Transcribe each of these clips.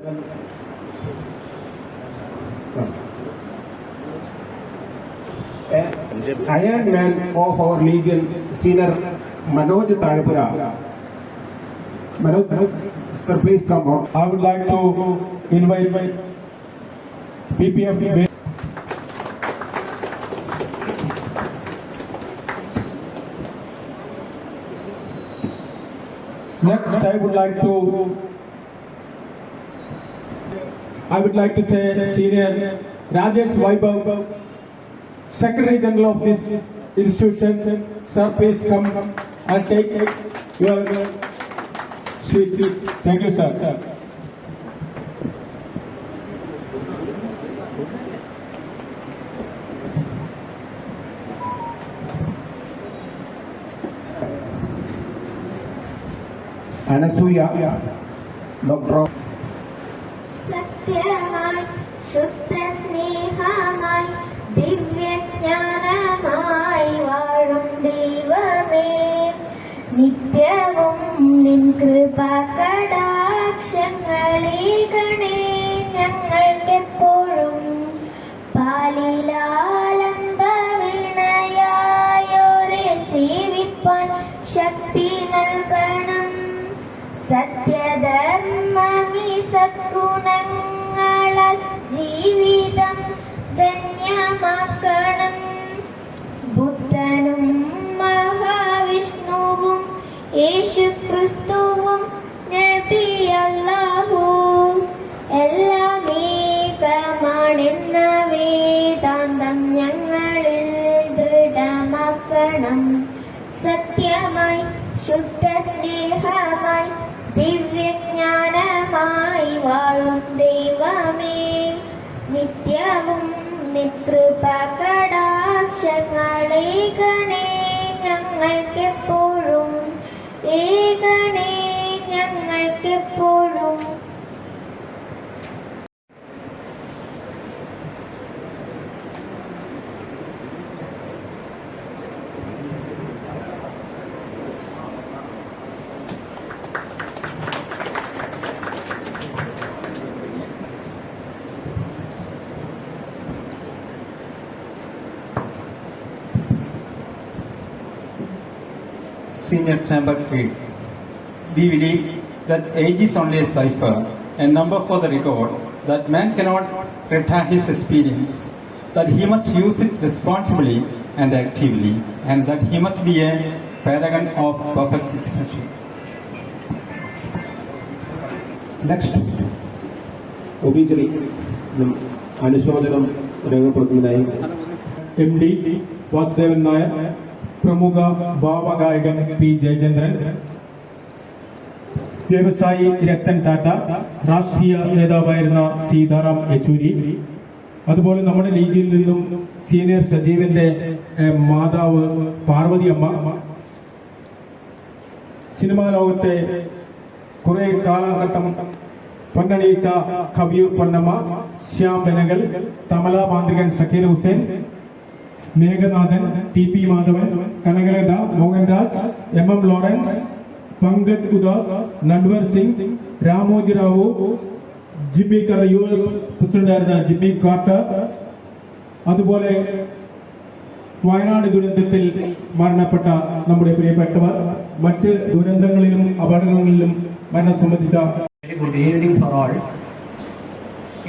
Iron Man of our Legion, Senior Manoj Talpura. Manoj, sir, please come on. I would like to invite PPF. Next, I would like to say Senior Rajesh Vaibhav, Secretary General of this institution. Sir, please come and take your seat. Thank you, sir. Anasuya, Dr. സത്യമായി ശുദ്ധ സ്നേഹമായി ദിവ്യജ്ഞാനമായി വാഴും ദൈവമേ, നിത്യവും നിൻ കൃപാകടാക്ഷങ്ങളേകണേ ഞങ്ങൾക്കെപ്പോഴും. പാലിലാലംബവിണയായോരെ സേവിപ്പാൻ ശക്തി നൽകണം. സത്യധർമ്മമീ സദ്ഗുണങ്ങളാൽ ജീവിതം ധന്യമാക്കണം. ബുദ്ധനും മഹാവിഷ്ണുവും യേശുക്രിസ്തുവും നബി അല്ലാഹു എല്ലാം ഏകമാണെന്ന വേദാന്തം ഞങ്ങളിൽ ദൃഢമാക്കണം. സത്യമായി ശുദ്ധ സ്നേഹമായി ദിവ്യജ്ഞാനമായി വാഴും ദൈവമേ, നിത്യവും നിത്കൃപാകടാക്ഷങ്ങളേകണേ ഞങ്ങൾക്കെപ്പോഴും. ഏകണേ ഞങ്ങൾക്കെപ്പോഴും. Senior Chamber Creed. We believe that age is only a cipher, a number for the record, that man cannot retire his experience, that he must use it responsibly and actively, and that he must be a paragon of perfect citizenship. Next, obituary അനുശോചനം രേഖപ്പെടുത്തുന്നതിനായി MD Vasudevan Nair, പ്രമുഖ ഭാവഗായകൻ P. Jayachandran, വ്യവസായി രത്തൻ ടാറ്റ, രാഷ്ട്രീയ നേതാവായിരുന്ന സീതാറാം യെച്ചൂരി, അതുപോലെ നമ്മുടെ ലീഗിൽ നിന്നും senior സജീവന്റെ മാതാവ് പാർവതി അമ്മ, സിനിമാ ലോകത്തെ കുറെ കാലഘട്ടം പൊന്നണിയിച്ച കവിയൂർ പൊന്നമ്മ, ശ്യാം ബെനഗൽ, തമല മാന്ത്രികൻ Zakir Hussain, Meghanathan, TP Madhavan, Kanakalatha, Mohanraj, MM Lawrence, Pankaj Udhas, Natwar Singh, Ramoji Rao, Jimmy Carter, US പ്രസിഡന്റായിരുന്ന ജിമ്മി കാർട്ടർ, അതുപോലെ വയനാട് ദുരന്തത്തിൽ മരണപ്പെട്ട നമ്മുടെ പ്രിയപ്പെട്ടവർ, മറ്റ് ദുരന്തങ്ങളിലും അപകടങ്ങളിലും മരണം സംബന്ധിച്ച. Very good evening for all.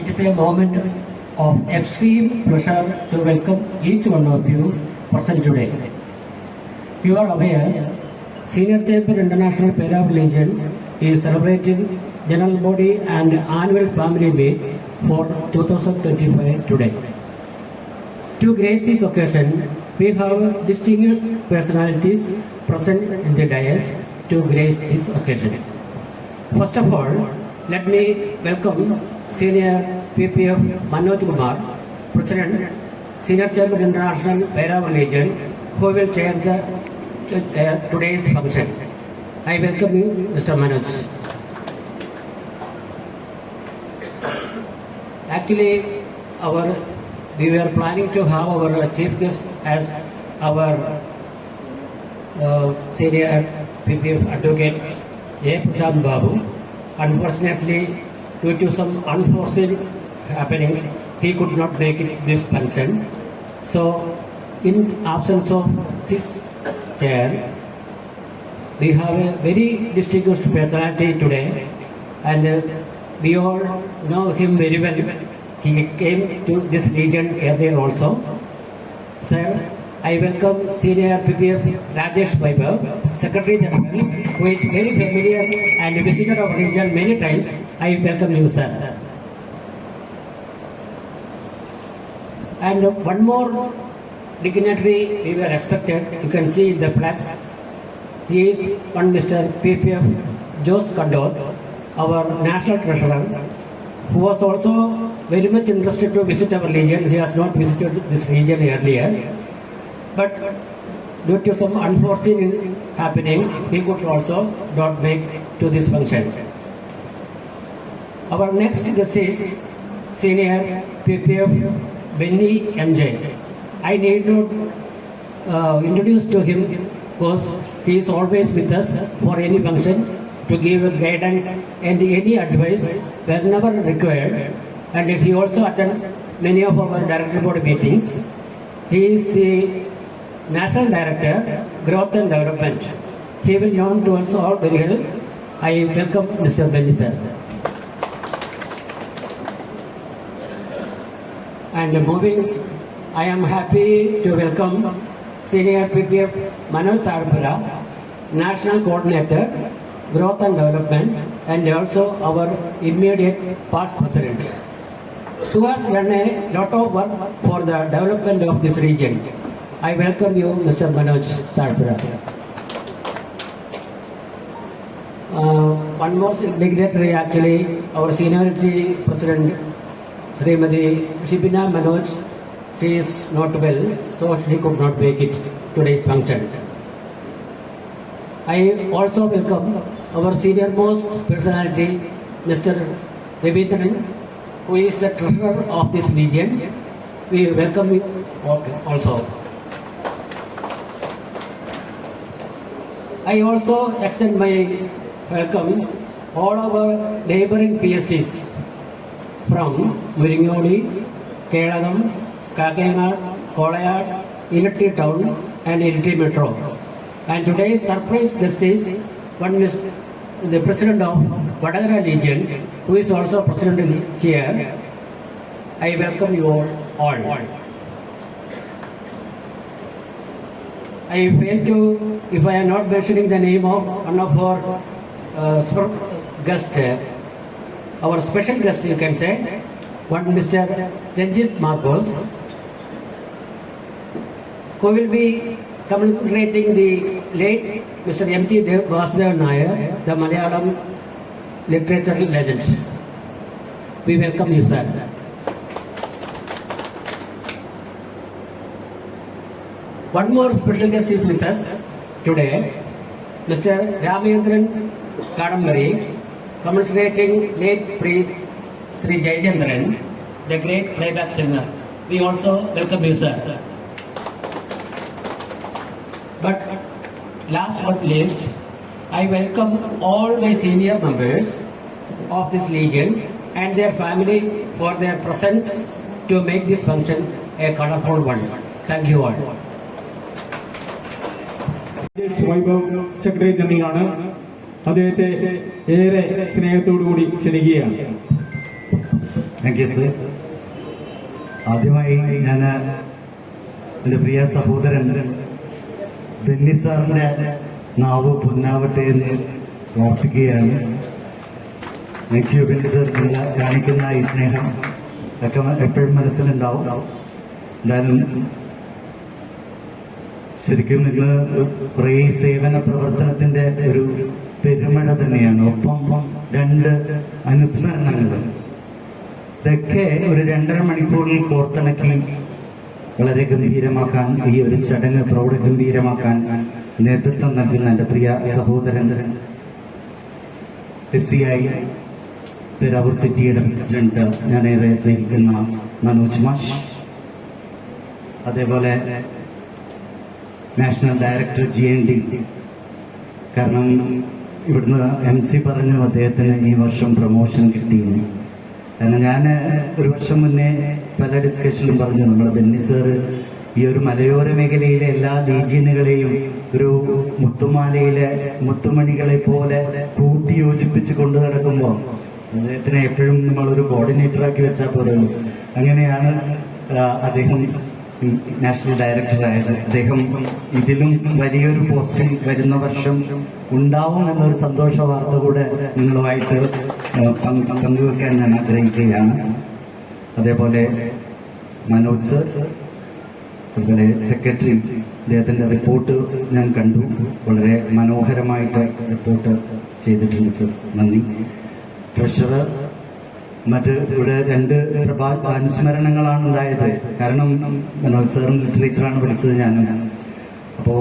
It is a moment of extreme pleasure to welcome each one of you present today. You are aware, Senior Chamber International Parab Legion is celebrating General Body and Annual Family Meet for 2025 today. To grace this occasion, we have distinguished personalities present in the dais to grace this occasion. First of all, let me welcome Senior PPF Manoj Kumar, President, Senior Chamber International Parab Legion, who will chair the today's function. I welcome you, Mr. Manoj. Actually, we were planning to have our chief guest as our senior PPF advocate A. Prasad Babu. Unfortunately, due to some unforeseen happenings, he could not make it this function. So, in absence of his chair, we have a very distinguished personality today, and we all know him very well. He came to this region earlier also. Sir, I welcome Senior PPF Rajesh Vaibhav, Secretary General, who is very familiar and visited our region many times. I welcome you, sir. And one more dignitary we were expected. You can see in the flags. He is one Mr. PPF Jose Condor, our National Treasurer, who was also very much interested to visit our region. He has not visited this region earlier, but due to some unforeseen happening, he could also not make to this function. Our next guest is Senior PPF Benny MJ. I need to introduce to him because he is always with us for any function to give guidance and any advice whenever required. And he also attends many of our director board meetings. He is the National Director, Growth and Development. He will known to us all very well. I welcome Mr. Benny sir. And moving, I am happy to welcome Senior PPF Manoj Tadpura, National Coordinator, Growth and Development, and also our immediate past President, who has done a lot of work for the development of this region. I welcome you, Mr. Manoj Tadpura. One more dignitary, actually, our seniority President, Srimati Shibina Manoj, she is not well, so she could not make it today's function. I also welcome our senior most personality, Mr. Ravindran, who is the treasurer of this region. We welcome you also. I also extend my welcome all our neighboring PSTs from Muringoli, Kelagam, Kakinad, Kolayad, Irati Town and Irati Metro. And today's surprise guest is the President of Vadagara region, who is also President here. I welcome you all. I fail to, if I am not mentioning the name of one of our guests, our special guest you can say, one Mr. Ranjit Marcos, who will be commemorating the late Mr. M.T. Vasudevan Nair, the Malayalam literature legend. We welcome you, sir. One more special guest is with us today, Mr. Ramendran Kadambari, commemorating late Sri Jayachandran, the great playback singer. We also welcome you, sir. But last but not least, I welcome all my senior members of this legion and their family for their presence to make this function a colorful one. Thank you all. Rajesh Vaibhav secretary ജനറലാണ്. അദ്ദേഹത്തെ ഏറെ സ്നേഹത്തോടുകൂടി ക്ഷണിക്കുകയാണ്. Thank you sir. ആദ്യമായി ഞാൻ എൻ്റെ പ്രിയ സഹോദരൻ ബെന്നി സാറിൻ്റെ നാവ് പൊന്നാവട്ടെ എന്ന് പ്രാർത്ഥിക്കുകയാണ്. Thank you Benny sir. നിങ്ങൾ കാണിക്കുന്ന ഈ സ്നേഹം ഒക്കെ എപ്പോഴും മനസ്സിലുണ്ടാവും. എന്തായാലും ശരിക്കും ഇന്ന് കുറേ സേവന പ്രവർത്തനത്തിന്റെ ഒരു പെരുമഴ തന്നെയാണ്. ഒപ്പം രണ്ട് അനുസ്മരണങ്ങൾ. ഇതൊക്കെ ഒരു 2.5 മണിക്കൂറിൽ കോർത്തിണക്കി വളരെ ഗംഭീരമാക്കാൻ, ഈ ഒരു ചടങ്ങ് പ്രൗഢഗംഭീരമാക്കാൻ നേതൃത്വം നൽകുന്ന എൻ്റെ പ്രിയ സഹോദരൻ SCI പേരാവൂർ സിറ്റിയുടെ പ്രസിഡന്റ് ഞാനേറെ സ്നേഹിക്കുന്ന മനോജ് മാഷ്, അതേപോലെ നാഷണൽ ഡയറക്ടർ GND. കാരണം ഇവിടുന്ന് MC പറഞ്ഞു അദ്ദേഹത്തിന് ഈ വർഷം പ്രൊമോഷൻ കിട്ടിയെന്ന്. കാരണം ഞാൻ ഒരു വർഷം മുന്നേ പല ഡിസ്കഷനിലും പറഞ്ഞു, നമ്മുടെ ബെന്നി സാറ് ഈ ഒരു മലയോര മേഖലയിലെ എല്ലാ ലീജിയനുകളെയും ഒരു മുത്തുമാലയിലെ മുത്തുമണികളെ പോലെ കൂട്ടി യോജിപ്പിച്ച് കൊണ്ടു നടക്കുമ്പോൾ അദ്ദേഹത്തിനെ എപ്പോഴും നമ്മളൊരു കോർഡിനേറ്ററാക്കി വെച്ചാൽ പോലും അങ്ങനെയാണ് അദ്ദേഹം നാഷണൽ ഡയറക്ടറായത്. അദ്ദേഹം ഇതിലും വലിയൊരു പോസ്റ്റിൽ വരുന്ന വർഷം ഉണ്ടാവും എന്നൊരു സന്തോഷ വാർത്ത കൂടെ നിങ്ങളുമായിട്ട് പങ്കുവെക്കാൻ ഞാൻ ആഗ്രഹിക്കുകയാണ്. അതേപോലെ മനോജ് സർ, അതുപോലെ സെക്രട്ടറി, അദ്ദേഹത്തിൻ്റെ റിപ്പോർട്ട് ഞാൻ കണ്ടു. വളരെ മനോഹരമായിട്ട് റിപ്പോർട്ട് ചെയ്തിട്ടുണ്ട് സർ, നന്ദി. ട്രഷറർ, മറ്റ് ഇവിടെ 2 അനുസ്മരണങ്ങളാണ് ഉണ്ടായത്. കാരണം മനോജ് സാറും ലിറ്ററേച്ചറാണ് പഠിച്ചത് ഞാൻ. അപ്പോൾ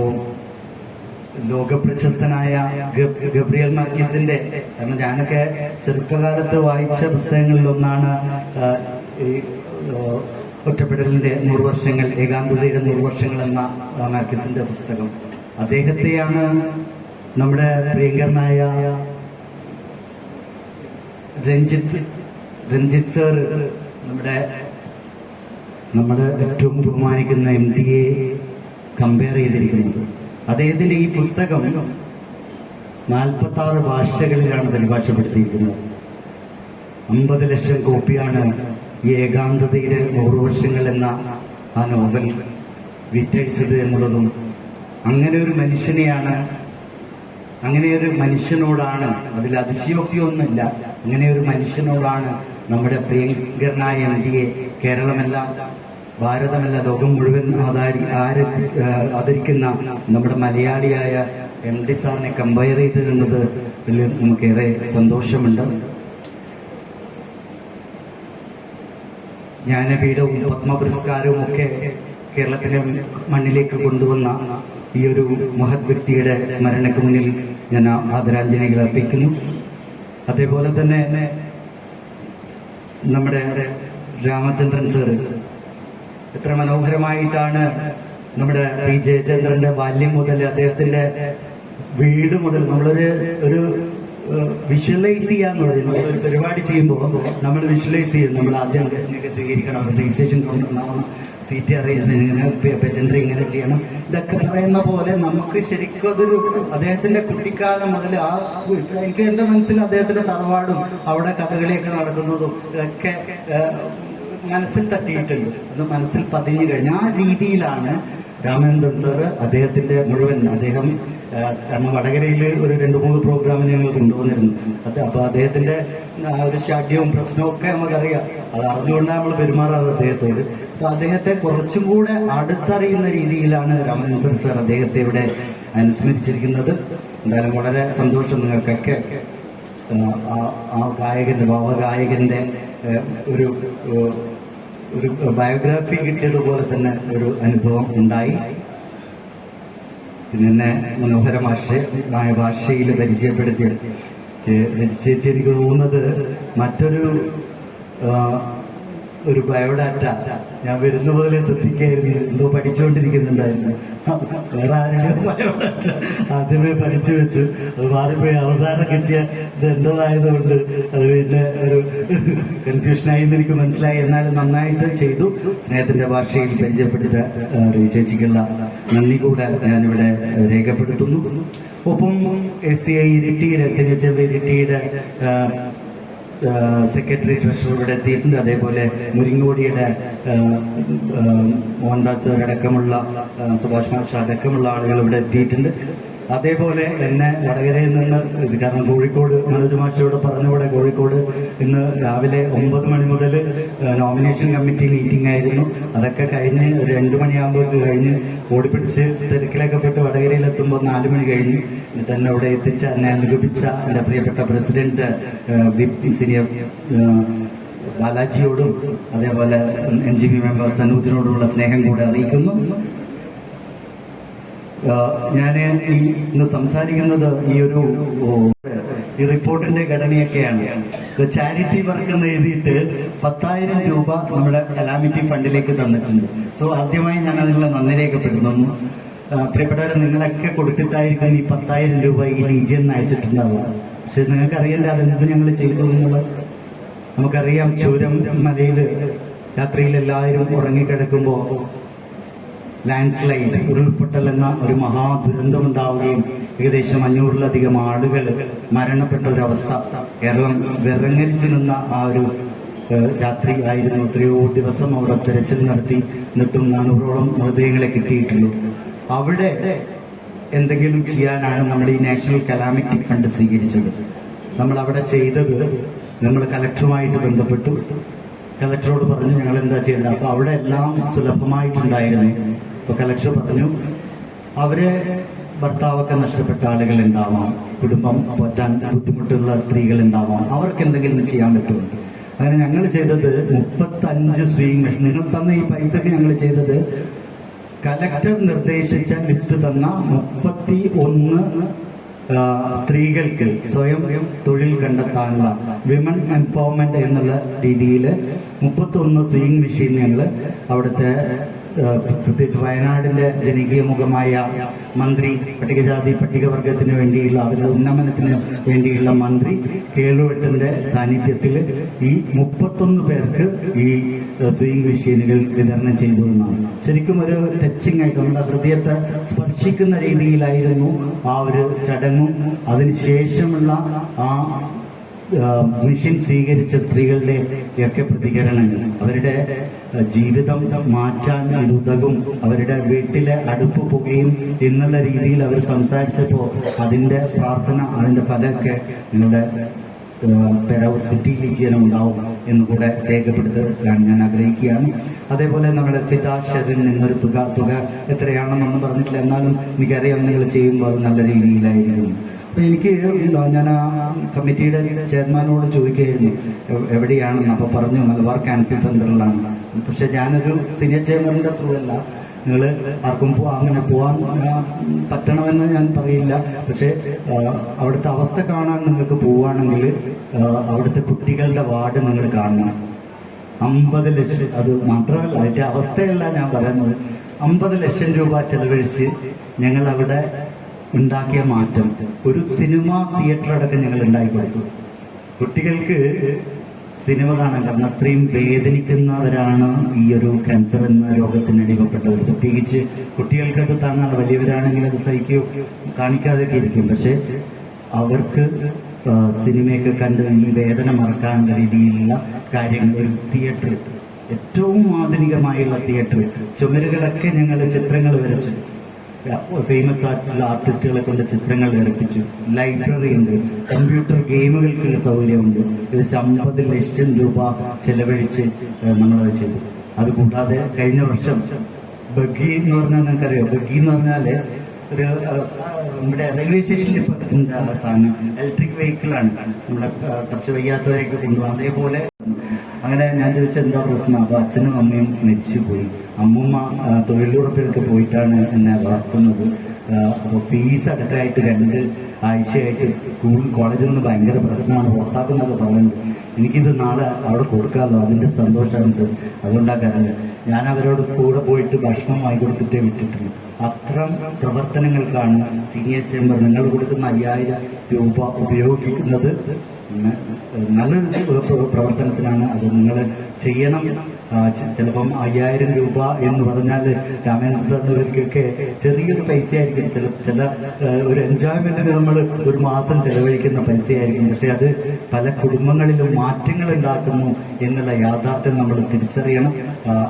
ലോകപ്രശസ്തനായ ഗബ്രിയൽ മാർക്കിസിന്റെ, കാരണം ഞാനൊക്കെ ചെറുപ്പകാലത്ത് വായിച്ച പുസ്തകങ്ങളിലൊന്നാണ് ഈ ഒറ്റപ്പെടലിന്റെ 100 വർഷങ്ങൾ, ഏകാന്തതയുടെ 100 വർഷങ്ങൾ എന്ന മാർക്കിസിന്റെ പുസ്തകം. അദ്ദേഹത്തെയാണ് നമ്മുടെ പ്രിയങ്കരനായ രഞ്ജിത്ത് സർ, നമ്മുടെ ഏറ്റവും ബഹുമാനിക്കുന്ന MD-യെ കമ്പയർ ചെയ്തിരിക്കുന്നത്. അദ്ദേഹത്തിന്റെ ഈ പുസ്തകം 46 ഭാഷകളിലാണ് പരിഭാഷപ്പെടുത്തിയിരിക്കുന്നത്. 50 ലക്ഷം കോപ്പിയാണ് ഈ ഏകാന്തതയുടെ 100 വർഷങ്ങൾ എന്ന ആ നോവൽ വിറ്റഴിച്ചത് എന്നുള്ളതും, അങ്ങനെ ഒരു മനുഷ്യനെയാണ്, അങ്ങനെ ഒരു മനുഷ്യനോടാണ്, അതിൽ അതിശയോക്തിയൊന്നുമില്ല, അങ്ങനെ ഒരു മനുഷ്യനോടാണ് നമ്മുടെ പ്രിയങ്കരനായ MD-യെ കേരളമല്ല, ഭാരതമല്ല, ലോകം മുഴുവൻ ആദരിക്കുന്ന നമ്മുടെ മലയാളിയായ MD സാറിനെ കമ്പയർ ചെയ്തിരുന്നത് നമുക്കേറെ സന്തോഷമുണ്ട്. ജ്ഞാനപീഠവും പത്മപുരസ്കാരവും ഒക്കെ കേരളത്തിലെ മണ്ണിലേക്ക് കൊണ്ടുവന്ന ഈ ഒരു മഹത് വ്യക്തിയുടെ സ്മരണയ്ക്ക് മുന്നിൽ ഞാൻ ആദരാഞ്ജലികൾ അർപ്പിക്കുന്നു. അതേപോലെ തന്നെ നമ്മുടെ രാമചന്ദ്രൻ സാറ് എത്ര മനോഹരമായിട്ടാണ് നമ്മുടെ P. ജയചന്ദ്രന്റെ ബാല്യം മുതൽ അദ്ദേഹത്തിന്റെ വീട് മുതൽ നമ്മളൊരു വിഷ്വലൈസ് ചെയ്യാന്ന് പറയുന്നത്, ഒരു പരിപാടി ചെയ്യുമ്പോൾ നമ്മൾ വിഷ്വലൈസ് ചെയ്യും. നമ്മൾ ആദ്യം ഗസ്റ്റിനൊക്കെ സ്വീകരിക്കണം, രജിസ്ട്രേഷൻ കൊണ്ടുണ്ടാവണം, സീറ്റ് അറേഞ്ച്മെന്റ് ഇങ്ങനെ, പെജൻഡറി ഇങ്ങനെ ചെയ്യണം, ഇതൊക്കെ പറയുന്ന പോലെ നമുക്ക് ശരിക്കും അതൊരു അദ്ദേഹത്തിന്റെ കുട്ടിക്കാലം മുതൽ എനിക്ക് എന്റെ മനസ്സിൽ അദ്ദേഹത്തിന്റെ തറവാടും അവിടെ കഥകളിയൊക്കെ നടക്കുന്നതും ഇതൊക്കെ മനസ്സിൽ തട്ടിയിട്ടുണ്ട്. അത് മനസ്സിൽ പതിഞ്ഞു കഴിഞ്ഞ ആ രീതിയിലാണ് രാമചന്ദ്രൻ സാറ് അദ്ദേഹത്തിന്റെ മുഴുവൻ, അദ്ദേഹം കാരണം വടകരയിൽ ഒരു 2-3 പ്രോഗ്രാമിന് ഞങ്ങൾ കൊണ്ടുവന്നിരുന്നു. അപ്പൊ അദ്ദേഹത്തിന്റെ ഒരു ശാഠ്യവും പ്രശ്നവും ഒക്കെ നമുക്കറിയാം. അത് അറിഞ്ഞുകൊണ്ടാണ് നമ്മൾ പെരുമാറാറ് അദ്ദേഹത്തോട്. അപ്പൊ അദ്ദേഹത്തെ കുറച്ചും കൂടെ അടുത്തറിയുന്ന രീതിയിലാണ് രാമചന്ദ്രൻ സാർ അദ്ദേഹത്തെ ഇവിടെ അനുസ്മരിച്ചിരിക്കുന്നത്. എന്തായാലും വളരെ സന്തോഷം. നിങ്ങൾക്കൊക്കെ ആ ഗായകന്റെ, ഭാവഗായകന്റെ ഒരു ബയോഗ്രാഫി കിട്ടിയതുപോലെ തന്നെ ഒരു അനുഭവം ഉണ്ടായി. പിന്നെ എന്നെ മനോഹരമായ ഭാഷയിൽ പരിചയപ്പെടുത്തിയ ചേച്ചി, എനിക്ക് തോന്നുന്നത് മറ്റൊരു ബയോഡാറ്റ ഞാൻ വരുന്ന പോലെ ശ്രദ്ധിക്കായിരുന്നു, എന്തോ പഠിച്ചുകൊണ്ടിരിക്കുന്നുണ്ടായിരുന്നു. വേറെ ആരുടെയോ ബയോഡാറ്റ ആദ്യമേ പഠിച്ചു വെച്ചു, അത് മാറിപ്പോയി. അവസാനം കിട്ടിയ ഇത് എന്റേതായതുകൊണ്ട് അത് പിന്നെ ഒരു കൺഫ്യൂഷനായി എന്ന് എനിക്ക് മനസ്സിലായി. എന്നാലും നന്നായിട്ട് ചെയ്തു. സ്നേഹത്തിന്റെ ഭാഷയിൽ പരിചയപ്പെടുത്ത ചേച്ചിക്കുള്ള നന്ദി കൂടെ ഞാനിവിടെ രേഖപ്പെടുത്തുന്നു. ഒപ്പം SCI ഇരിട്ടിയുടെ, SNHM ഇരിട്ടിയുടെ സെക്രട്ടറി ട്രഷറർ ഇവിടെ എത്തിയിട്ടുണ്ട്. അതേപോലെ മുരിങ്ങോടിയുടെ മോഹൻദാസ് അടക്കമുള്ള, സുഭാഷ് മാഷ് അടക്കമുള്ള ആളുകൾ ഇവിടെ എത്തിയിട്ടുണ്ട്. അതേപോലെ എന്നെ വടകരയിൽ നിന്ന്, കാരണം കോഴിക്കോട് മനോജ് മാഷയോട് പറഞ്ഞുകൂടെ, കോഴിക്കോട് ഇന്ന് രാവിലെ 9 മണി മുതൽ നോമിനേഷൻ കമ്മിറ്റി മീറ്റിംഗ് ആയിരുന്നു. അതൊക്കെ കഴിഞ്ഞ് 2 മണിയാകുമ്പോൾ കഴിഞ്ഞ് ഓടിപ്പിടിച്ച് തിരക്കിലൊക്കെ പെട്ട് വടകരയിലെത്തുമ്പോൾ 4 മണി കഴിഞ്ഞു. എന്നിട്ട് എന്നെ അവിടെ എത്തിച്ച, എന്നെ അനുഗമിച്ച എൻ്റെ പ്രിയപ്പെട്ട പ്രസിഡന്റ് സീനിയർ ബാലാജിയോടും അതേപോലെ NGP മെമ്പർ സനൂജിനോടുമുള്ള സ്നേഹം കൂടെ അറിയിക്കുന്നു. ഞാൻ ഇന്ന് സംസാരിക്കുന്നത് ഈ റിപ്പോർട്ടിന്റെ ഘടനയൊക്കെയാണ്. ചാരിറ്റി വർക്ക് എന്ന് എഴുതിയിട്ട് 10,000 രൂപ നമ്മുടെ കലാമിറ്റി ഫണ്ടിലേക്ക് തന്നിട്ടുണ്ട്. സോ ആദ്യമായി ഞാൻ അതിനുള്ള നന്ദി രേഖപ്പെടുത്തുന്നു. പ്രിയപ്പെട്ടവരെ, നിങ്ങളൊക്കെ കൊടുത്തിട്ടായിരിക്കും ഈ 10,000 രൂപ ഈ ലീജിയൻ അയച്ചിട്ടുണ്ടാവുക. പക്ഷെ നിങ്ങൾക്ക് അറിയണ്ടേ അതെന്ത് ഞങ്ങൾ ചെയ്തു എന്നുള്ളത്. നമുക്കറിയാം, ചൂരം മലയിൽ രാത്രിയിൽ എല്ലാവരും ഉറങ്ങിക്കിടക്കുമ്പോൾ ലാൻഡ് സ്ലൈഡ്, ഉരുൾപൊട്ടൽ എന്ന ഒരു മഹാദുരന്തം ഉണ്ടാവുകയും ഏകദേശം 500-ലധികം ആളുകൾ മരണപ്പെട്ട ഒരവസ്ഥ കേരളം വിറങ്ങലിച്ചു നിന്ന ആ ഒരു രാത്രി ആയിരുന്നു. എത്രയോ ദിവസം അവിടെ തെരച്ചിൽ നടത്തി, എന്നിട്ടും 400ഓളം മൃതദേഹങ്ങളെ കിട്ടിയിട്ടുള്ളൂ. അവിടെ എന്തെങ്കിലും ചെയ്യാനാണ് നമ്മൾ ഈ നാഷണൽ കലാമിറ്റി ഫണ്ട് സ്വീകരിച്ചത്. നമ്മൾ അവിടെ ചെയ്തത്, നമ്മൾ കലക്ടറുമായിട്ട് ബന്ധപ്പെട്ടു, കലക്ടറോട് പറഞ്ഞു ഞങ്ങൾ എന്താ ചെയ്യേണ്ടത്. അപ്പോൾ അവിടെ എല്ലാം സുലഭമായിട്ടുണ്ടായിരുന്നു. അപ്പോൾ കലക്ടർ പറഞ്ഞു അവരെ ഭർത്താവൊക്കെ നഷ്ടപ്പെട്ട ആളുകൾ ഉണ്ടാവാം, കുടുംബം പോറ്റാൻ ബുദ്ധിമുട്ടുള്ള സ്ത്രീകൾ ഉണ്ടാവാം, അവർക്ക് എന്തെങ്കിലും ചെയ്യാൻ പറ്റുമോ. അങ്ങനെ ഞങ്ങൾ ചെയ്തത് 35 സ്വീയിങ് മെഷീൻ. നിങ്ങൾ തന്ന ഈ പൈസക്ക് ഞങ്ങൾ ചെയ്തത് കലക്ടർ നിർദ്ദേശിച്ച ലിസ്റ്റ് തന്ന 31 സ്ത്രീകൾക്ക് സ്വയം തൊഴിൽ കണ്ടെത്താനുള്ള വിമൻ എംപവർമെന്റ് എന്നുള്ള രീതിയിൽ 31 സ്വീയിങ് മെഷീൻ ഞങ്ങൾ അവിടുത്തെ പ്രത്യേകിച്ച് വയനാടിന്റെ ജനകീയ മുഖമായ മന്ത്രി, പട്ടികജാതി പട്ടികവർഗത്തിന് വേണ്ടിയുള്ള അവരുടെ ഉന്നമനത്തിന് വേണ്ടിയുള്ള മന്ത്രി കേളുവെട്ടന്റെ സാന്നിധ്യത്തിൽ ഈ 31 പേർക്ക് ഈ സ്വീയിങ് മെഷീനുകൾ വിതരണം ചെയ്തു എന്നാണ്. ശരിക്കും ഒരു ടച്ചിങ് ആയിട്ട് നമ്മുടെ ഹൃദയത്തെ സ്പർശിക്കുന്ന രീതിയിലായിരുന്നു ആ ഒരു ചടങ്ങും അതിനുശേഷമുള്ള ആ മെഷീൻ സ്വീകരിച്ച സ്ത്രീകളുടെ ഒക്കെ പ്രതികരണങ്ങൾ. അവരുടെ ജീവിതം മാറ്റാൻ ഇത് ഉതകും, അവരുടെ വീട്ടിലെ അടുപ്പ് പുകയും എന്നുള്ള രീതിയിൽ അവർ സംസാരിച്ചപ്പോൾ അതിൻ്റെ പ്രാർത്ഥന, അതിൻ്റെ ഫലമൊക്കെ നിങ്ങളുടെ പെരവൂർ സിറ്റി ലീജിയനും ഉണ്ടാവും എന്നുകൂടെ രേഖപ്പെടുത്താൻ ഞാൻ ആഗ്രഹിക്കുകയാണ്. അതേപോലെ നമ്മുടെ ഫിദാഷറിൽ നിന്നൊരു തുക എത്രയാണെന്നൊന്നും പറഞ്ഞിട്ടില്ല, എന്നാലും എനിക്കറിയാം നിങ്ങൾ ചെയ്യുമ്പോൾ അത് നല്ല രീതിയിലായിരിക്കും. അപ്പോൾ എനിക്ക് ഞാൻ ആ കമ്മിറ്റിയുടെ ചെയർമാനോട് ചോദിക്കുകയായിരുന്നു എവിടെയാണെന്ന്. അപ്പോൾ പറഞ്ഞു മലബാർ ക്യാൻസർ സെൻ്ററിലാണ്. പക്ഷെ ഞാനൊരു സീനിയർ ചെയർമാനിൻ്റെ ത്രൂ അല്ല, നിങ്ങൾ ആർക്കും അങ്ങനെ പോകാൻ പറ്റണമെന്ന് ഞാൻ പറയില്ല. പക്ഷേ അവിടുത്തെ അവസ്ഥ കാണാൻ നിങ്ങൾക്ക് പോവുകയാണെങ്കിൽ അവിടുത്തെ കുട്ടികളുടെ വാർഡ് നിങ്ങൾ കാണണം. 50 ലക്ഷം, അത് മാത്രമല്ല അതിൻ്റെ അവസ്ഥയല്ല ഞാൻ പറയുന്നത്, 50 ലക്ഷം രൂപ ചെലവഴിച്ച് ഞങ്ങൾ അവിടെ ഉണ്ടാക്കിയ മാറ്റം. ഒരു സിനിമ തിയേറ്റർ അടക്കം ഞങ്ങൾ ഉണ്ടാക്കി കൊടുത്തു. കുട്ടികൾക്ക് സിനിമ കാണാൻ, കാരണം അത്രയും വേദനിക്കുന്നവരാണ് ഈ ഒരു ക്യാൻസർ എന്ന രോഗത്തിന് അടിമപ്പെട്ടവർ. പ്രത്യേകിച്ച് കുട്ടികൾക്കത് താങ്ങാൻ, വലിയവരാണെങ്കിൽ അത് സഹിക്കുകയോ കാണിക്കാതെയൊക്കെ ഇരിക്കും. പക്ഷെ അവർക്ക് സിനിമയൊക്കെ കണ്ട് ഈ വേദന മറക്കാനുള്ള രീതിയിലുള്ള കാര്യങ്ങൾ, ഒരു തിയേറ്റർ, ഏറ്റവും ആധുനികമായുള്ള തിയേറ്റർ, ചുമരുകളൊക്കെ ഞങ്ങൾ ചിത്രങ്ങൾ വരച്ചു, ഫേമസ് ആയിട്ടുള്ള ആർട്ടിസ്റ്റുകളെ കൊണ്ട് ചിത്രങ്ങൾ വരപ്പിച്ചു. ലൈബ്രറി ഉണ്ട്, കമ്പ്യൂട്ടർ ഗെയിമുകൾക്കുള്ള സൗകര്യമുണ്ട്. ഏകദേശം 50 ലക്ഷം രൂപ ചെലവഴിച്ച് നമ്മളത് ചെയ്തു. അതുകൂടാതെ കഴിഞ്ഞ വർഷം ബഗ്ഗി എന്ന് പറഞ്ഞാൽ നിങ്ങൾക്കറിയോ, ബഗ്ഗി എന്ന് പറഞ്ഞാൽ ഒരു നമ്മുടെ റെയിൽവേ സ്റ്റേഷനിൽ ഇപ്പോൾ എന്താ സാധനം, ഇലക്ട്രിക് വെഹിക്കിളാണ്, നമ്മളെ കുറച്ച് വയ്യാത്തവരെയൊക്കെ കൊണ്ടുപോകും. അതേപോലെ അങ്ങനെ ഞാൻ ചോദിച്ചാൽ എന്താ പ്രശ്നം. അപ്പോൾ അച്ഛനും അമ്മയും മരിച്ചുപോയി, അമ്മൂമ്മ തൊഴിലുറപ്പിലൊക്കെ പോയിട്ടാണ് എന്നെ വളർത്തുന്നത്. അപ്പോൾ ഫീസ് അടക്കമായിട്ട് 2 ആഴ്ചയായിട്ട് സ്കൂൾ കോളേജിൽ നിന്ന് ഭയങ്കര പ്രശ്നമാണ്, പുറത്താക്കുന്നൊക്കെ പറയുന്നത്. എനിക്കിത് നാളെ അവിടെ കൊടുക്കാമല്ലോ, അതിൻ്റെ സന്തോഷമാണ് സർ. അതുകൊണ്ടാണ് കാര്യം ഞാൻ അവരോട് കൂടെ പോയിട്ട് ഭക്ഷണം വാങ്ങിക്കൊടുത്തിട്ടേ വിട്ടിട്ടുള്ളൂ. അത്തരം പ്രവർത്തനങ്ങൾക്കാണ് സീനിയർ ചേംബർ നിങ്ങൾ കൊടുക്കുന്ന 5000 രൂപ ഉപയോഗിക്കുന്നത്. നല്ലൊരു പ്രവർത്തനത്തിനാണ് അത് നിങ്ങൾ ചെയ്യണം. ചിലപ്പം 5000 രൂപ എന്ന് പറഞ്ഞാൽ രാമേന്ദ്രവർക്കൊക്കെ ചെറിയൊരു പൈസയായിരിക്കും, ചില ഒരു എൻജോയ്മെന്റിന് നമ്മൾ ഒരു മാസം ചെലവഴിക്കുന്ന പൈസയായിരിക്കും. പക്ഷെ അത് പല കുടുംബങ്ങളിലും മാറ്റങ്ങൾ ഉണ്ടാക്കുന്നു എന്നുള്ള യാഥാർത്ഥ്യം നമ്മൾ തിരിച്ചറിയണം.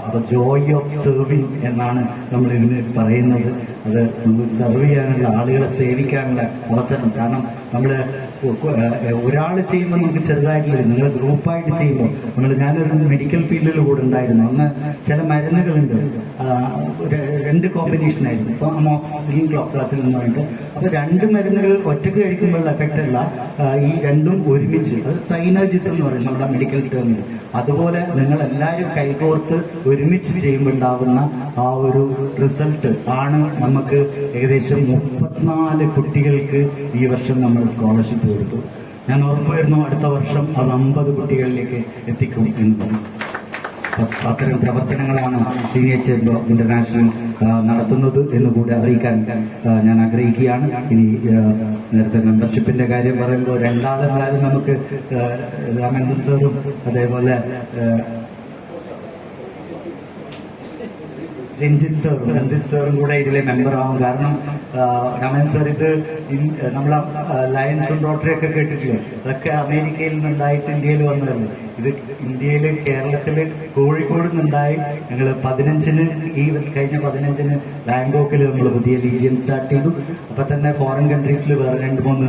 അപ്പോൾ ജോയ് ഓഫ് സെർവിങ് എന്നാണ് നമ്മൾ ഇതിന് പറയുന്നത്. അത് നമുക്ക് സെർവ് ചെയ്യാനുള്ള, ആളുകളെ സേവിക്കാനുള്ള അവസരം. കാരണം നമ്മൾ ഒരാൾ ചെയ്യുമ്പോൾ നമുക്ക് ചെറുതായിട്ടുള്ള, നിങ്ങൾ ഗ്രൂപ്പായിട്ട് ചെയ്യുമ്പോൾ ഞാനൊരു മെഡിക്കൽ ഫീൽഡിൽ കൂടെ ഉണ്ടായിരുന്നു. അന്ന് ചില മരുന്നുകളുണ്ട്, 2 കോമ്പിനേഷൻ ആയിരുന്നു. ഇപ്പോൾ അമോക്സിലിൻ, ക്ലോക്സാസിൻ എന്ന് പറഞ്ഞിട്ട്. അപ്പോൾ 2 മരുന്നുകൾ ഒറ്റക്ക് കഴിക്കുമ്പോഴുള്ള എഫക്റ്റ് അല്ല, ഈ 2ഉം ഒരുമിച്ച്, അത് സൈനർജിസ് എന്ന് പറയും നമ്മുടെ മെഡിക്കൽ ടേമിൽ. അതുപോലെ നിങ്ങളെല്ലാവരും കൈകോർത്ത് ഒരുമിച്ച് ചെയ്യുമ്പോൾ ഉണ്ടാകുന്ന ആ ഒരു റിസൾട്ട് ആണ് നമുക്ക് ഏകദേശം 34 കുട്ടികൾക്ക് ഈ വർഷം നമ്മൾ സ്കോളർഷിപ്പ് കൊടുത്തു. ഞാൻ ഉറപ്പുവരുന്നു അടുത്ത വർഷം അത് 50 കുട്ടികളിലേക്ക് എത്തിക്കും എന്ന് പറഞ്ഞു. അത്തരം പ്രവർത്തനങ്ങളാണ് സീനിയർ ചേംബർ ഇന്റർനാഷണൽ നടത്തുന്നത് എന്ന് കൂടി അറിയിക്കാൻ ഞാൻ ആഗ്രഹിക്കുകയാണ്. ഇനി നേരത്തെ മെമ്പർഷിപ്പിന്റെ കാര്യം പറയുമ്പോൾ രണ്ടാളെന്നാലും നമുക്ക് രാമേന്ദ്രൻ സാറും അതേപോലെ രഞ്ജിത്ത് സാറും കൂടെ ഇതിലെ മെമ്പർ ആവും. കാരണം രാമൻ സാർ ഇത് നമ്മളെ ലയൺസും റോട്ടറിയൊക്കെ കേട്ടിട്ടില്ലേ, അതൊക്കെ അമേരിക്കയിൽ നിന്നുണ്ടായിട്ട് ഇന്ത്യയിൽ വന്നതല്ലേ. ഇത് ഇന്ത്യയിൽ കേരളത്തിൽ കോഴിക്കോട് നിന്നുണ്ടായി. ഞങ്ങൾ 15-ന് കഴിഞ്ഞ 15-ന് ബാങ്കോക്കിൽ നമ്മൾ പുതിയ ലീജിയൻ സ്റ്റാർട്ട് ചെയ്തു. അപ്പൊ തന്നെ ഫോറിൻ കൺട്രീസിൽ വേറെ 2-3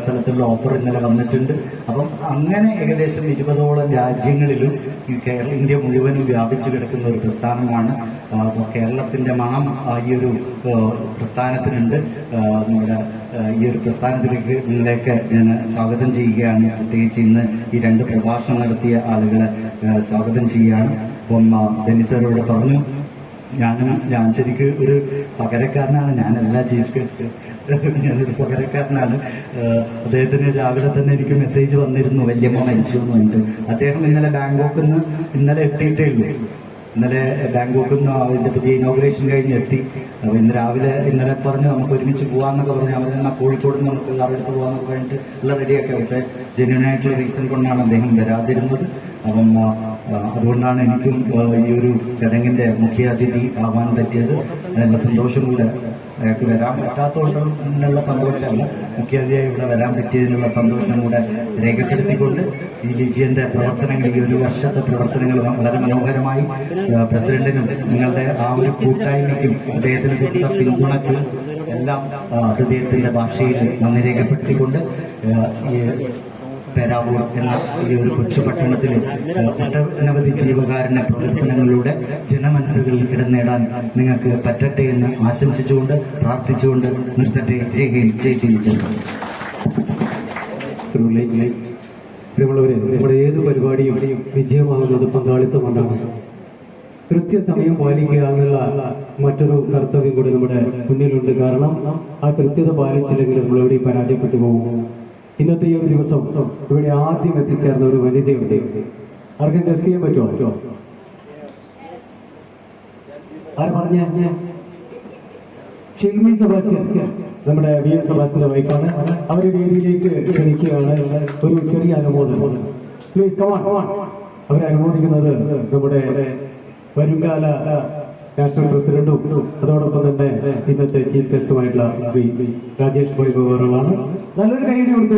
സ്ഥലത്തുള്ള ഓഫർ ഇന്നലെ വന്നിട്ടുണ്ട്. അപ്പം അങ്ങനെ ഏകദേശം 20ഓളം രാജ്യങ്ങളിലും ഇന്ത്യ മുഴുവനും വ്യാപിച്ചു കിടക്കുന്ന ഒരു പ്രസ്ഥാനമാണ്. കേരളത്തിന്റെ മണം ഈ ഒരു പ്രസ്ഥാനത്തിനുണ്ട്. നമ്മുടെ ഈ ഒരു പ്രസ്ഥാനത്തിലേക്ക് നിങ്ങളെയൊക്കെ ഞാൻ സ്വാഗതം ചെയ്യുകയാണ്. പ്രത്യേകിച്ച് ഇന്ന് ഈ 2 പ്രഭാഷണം നടത്തിയ ആളുകളെ സ്വാഗതം ചെയ്യുകയാണ്. അപ്പം ബെന്നി സാറോട് പറഞ്ഞു, ഞാൻ ശരിക്കും ഒരു പകരക്കാരനാണ്, ഞാനല്ല ചീഫ് ഗസ്റ്റ്, ഞാനൊരു പകരക്കാരനാണ്. അദ്ദേഹത്തിന് രാവിലെ തന്നെ എനിക്ക് മെസ്സേജ് വന്നിരുന്നു, വല്യമ്മ മരിച്ചു എന്ന് പറഞ്ഞിട്ട്. അദ്ദേഹം ഇന്നലെ ബാങ്കോക്കിൽ നിന്ന് ഇന്നലെ എത്തിയിട്ടേ ഉള്ളൂ. ഇന്നലെ ബാങ്കോക്കിൽ നിന്ന് അതിന്റെ പുതിയ ഇനോഗ്രേഷൻ കഴിഞ്ഞ് എത്തി. അപ്പൊ ഇന്നലെ പറഞ്ഞു നമുക്ക് ഒരുമിച്ച് പോകാന്നൊക്കെ പറഞ്ഞു. അവർ എന്നാൽ കോഴിക്കോട് നിന്ന് നമുക്ക് കാറെടുത്ത് പോകാന്നൊക്കെ പറഞ്ഞിട്ട് എല്ലാം റെഡിയാക്കി. പക്ഷേ ജെന്യൂനായിട്ടുള്ള റീസൺ കൊണ്ടാണ് അദ്ദേഹം വരാതിരുന്നത്. അപ്പം അതുകൊണ്ടാണ് എനിക്കും ഈ ഒരു ചടങ്ങിന്റെ മുഖ്യ അതിഥി ആവാൻ പറ്റിയത്. അതിനുള്ള സന്തോഷം കൂടെ, അയാൾക്ക് വരാൻ പറ്റാത്തതുകൊണ്ടുള്ള സന്തോഷമല്ല, മുഖ്യാതിഥിയായി ഇവിടെ വരാൻ പറ്റിയതിനുള്ള സന്തോഷം കൂടെ രേഖപ്പെടുത്തിക്കൊണ്ട് ഈ ലീജിയന്റെ പ്രവർത്തനങ്ങൾ, ഈ ഒരു വർഷത്തെ പ്രവർത്തനങ്ങൾ വളരെ മനോഹരമായി പ്രസിഡന്റിനും നിങ്ങളുടെ ആ ഒരു കൂട്ടായ്മയ്ക്കും അദ്ദേഹത്തിന് കൊടുത്ത പിന്തുണയ്ക്കും എല്ലാം ഹൃദയത്തിന്റെ ഭാഷയിൽ നന്ദി രേഖപ്പെടുത്തിക്കൊണ്ട് പേരാവൂർ എന്ന ഈ ഒരു കൊച്ചു പട്ടണത്തിൽ ഒട്ടനവധി ജീവകാരുണ്യ പ്രവർത്തനങ്ങളുടെ ജനമനസ്സുകളിൽ ഇടം നേടാൻ നിങ്ങൾക്ക് പറ്റട്ടെ എന്ന് ആശംസിച്ചുകൊണ്ട് പ്രാർത്ഥിച്ചുകൊണ്ട് നിർത്തട്ടെ. ജയ് ശ്രീ. പ്രിയമുള്ളവരെ, നമ്മുടെ ഏത് പരിപാടിയും വിജയമാകുന്നത് പങ്കാളിത്തം കൊണ്ടാണ്. കൃത്യസമയം പാലിക്കുക എന്നുള്ള മറ്റൊരു കർത്തവ്യം കൂടി നമ്മുടെ മുന്നിലുണ്ട്. കാരണം ആ കൃത്യത പാലിച്ചില്ലെങ്കിൽ നമ്മളെവിടെ പരാജയപ്പെട്ടു പോകും. ഇന്നത്തെ ഈ ഒരു ദിവസം ഇവിടെ ആദ്യം എത്തിച്ചേർന്ന ഒരു വനിതയുണ്ട്. ആർക്കും ഗസ് ചെയ്യാൻ പറ്റുമോ? ആര് പറഞ്ഞ? ഷിൽമി സെബാസ്റ്റ്യൻ, നമ്മുടെ VS സെബാസ്റ്റ്യന്റെ വൈഫാണ്. അവരെ വേദിയിലേക്ക് ക്ഷണിക്കുകയാണ്. ഒരു ചെറിയ അനുമോദനം പ്ലീസ്, കമാൺ. അവരെ അനുമോദിക്കുന്നത് നമ്മുടെ വരുംകാല നാഷണൽ പ്രസിഡന്റും അതോടൊപ്പം തന്നെ ഇന്നത്തെ ചീഫ് ഗസ്റ്റുമായിട്ടുള്ള ശ്രീ രാജേഷ് വൈഭവറാണ്. നല്ലൊരു കൈയടി കൊടുത്തു.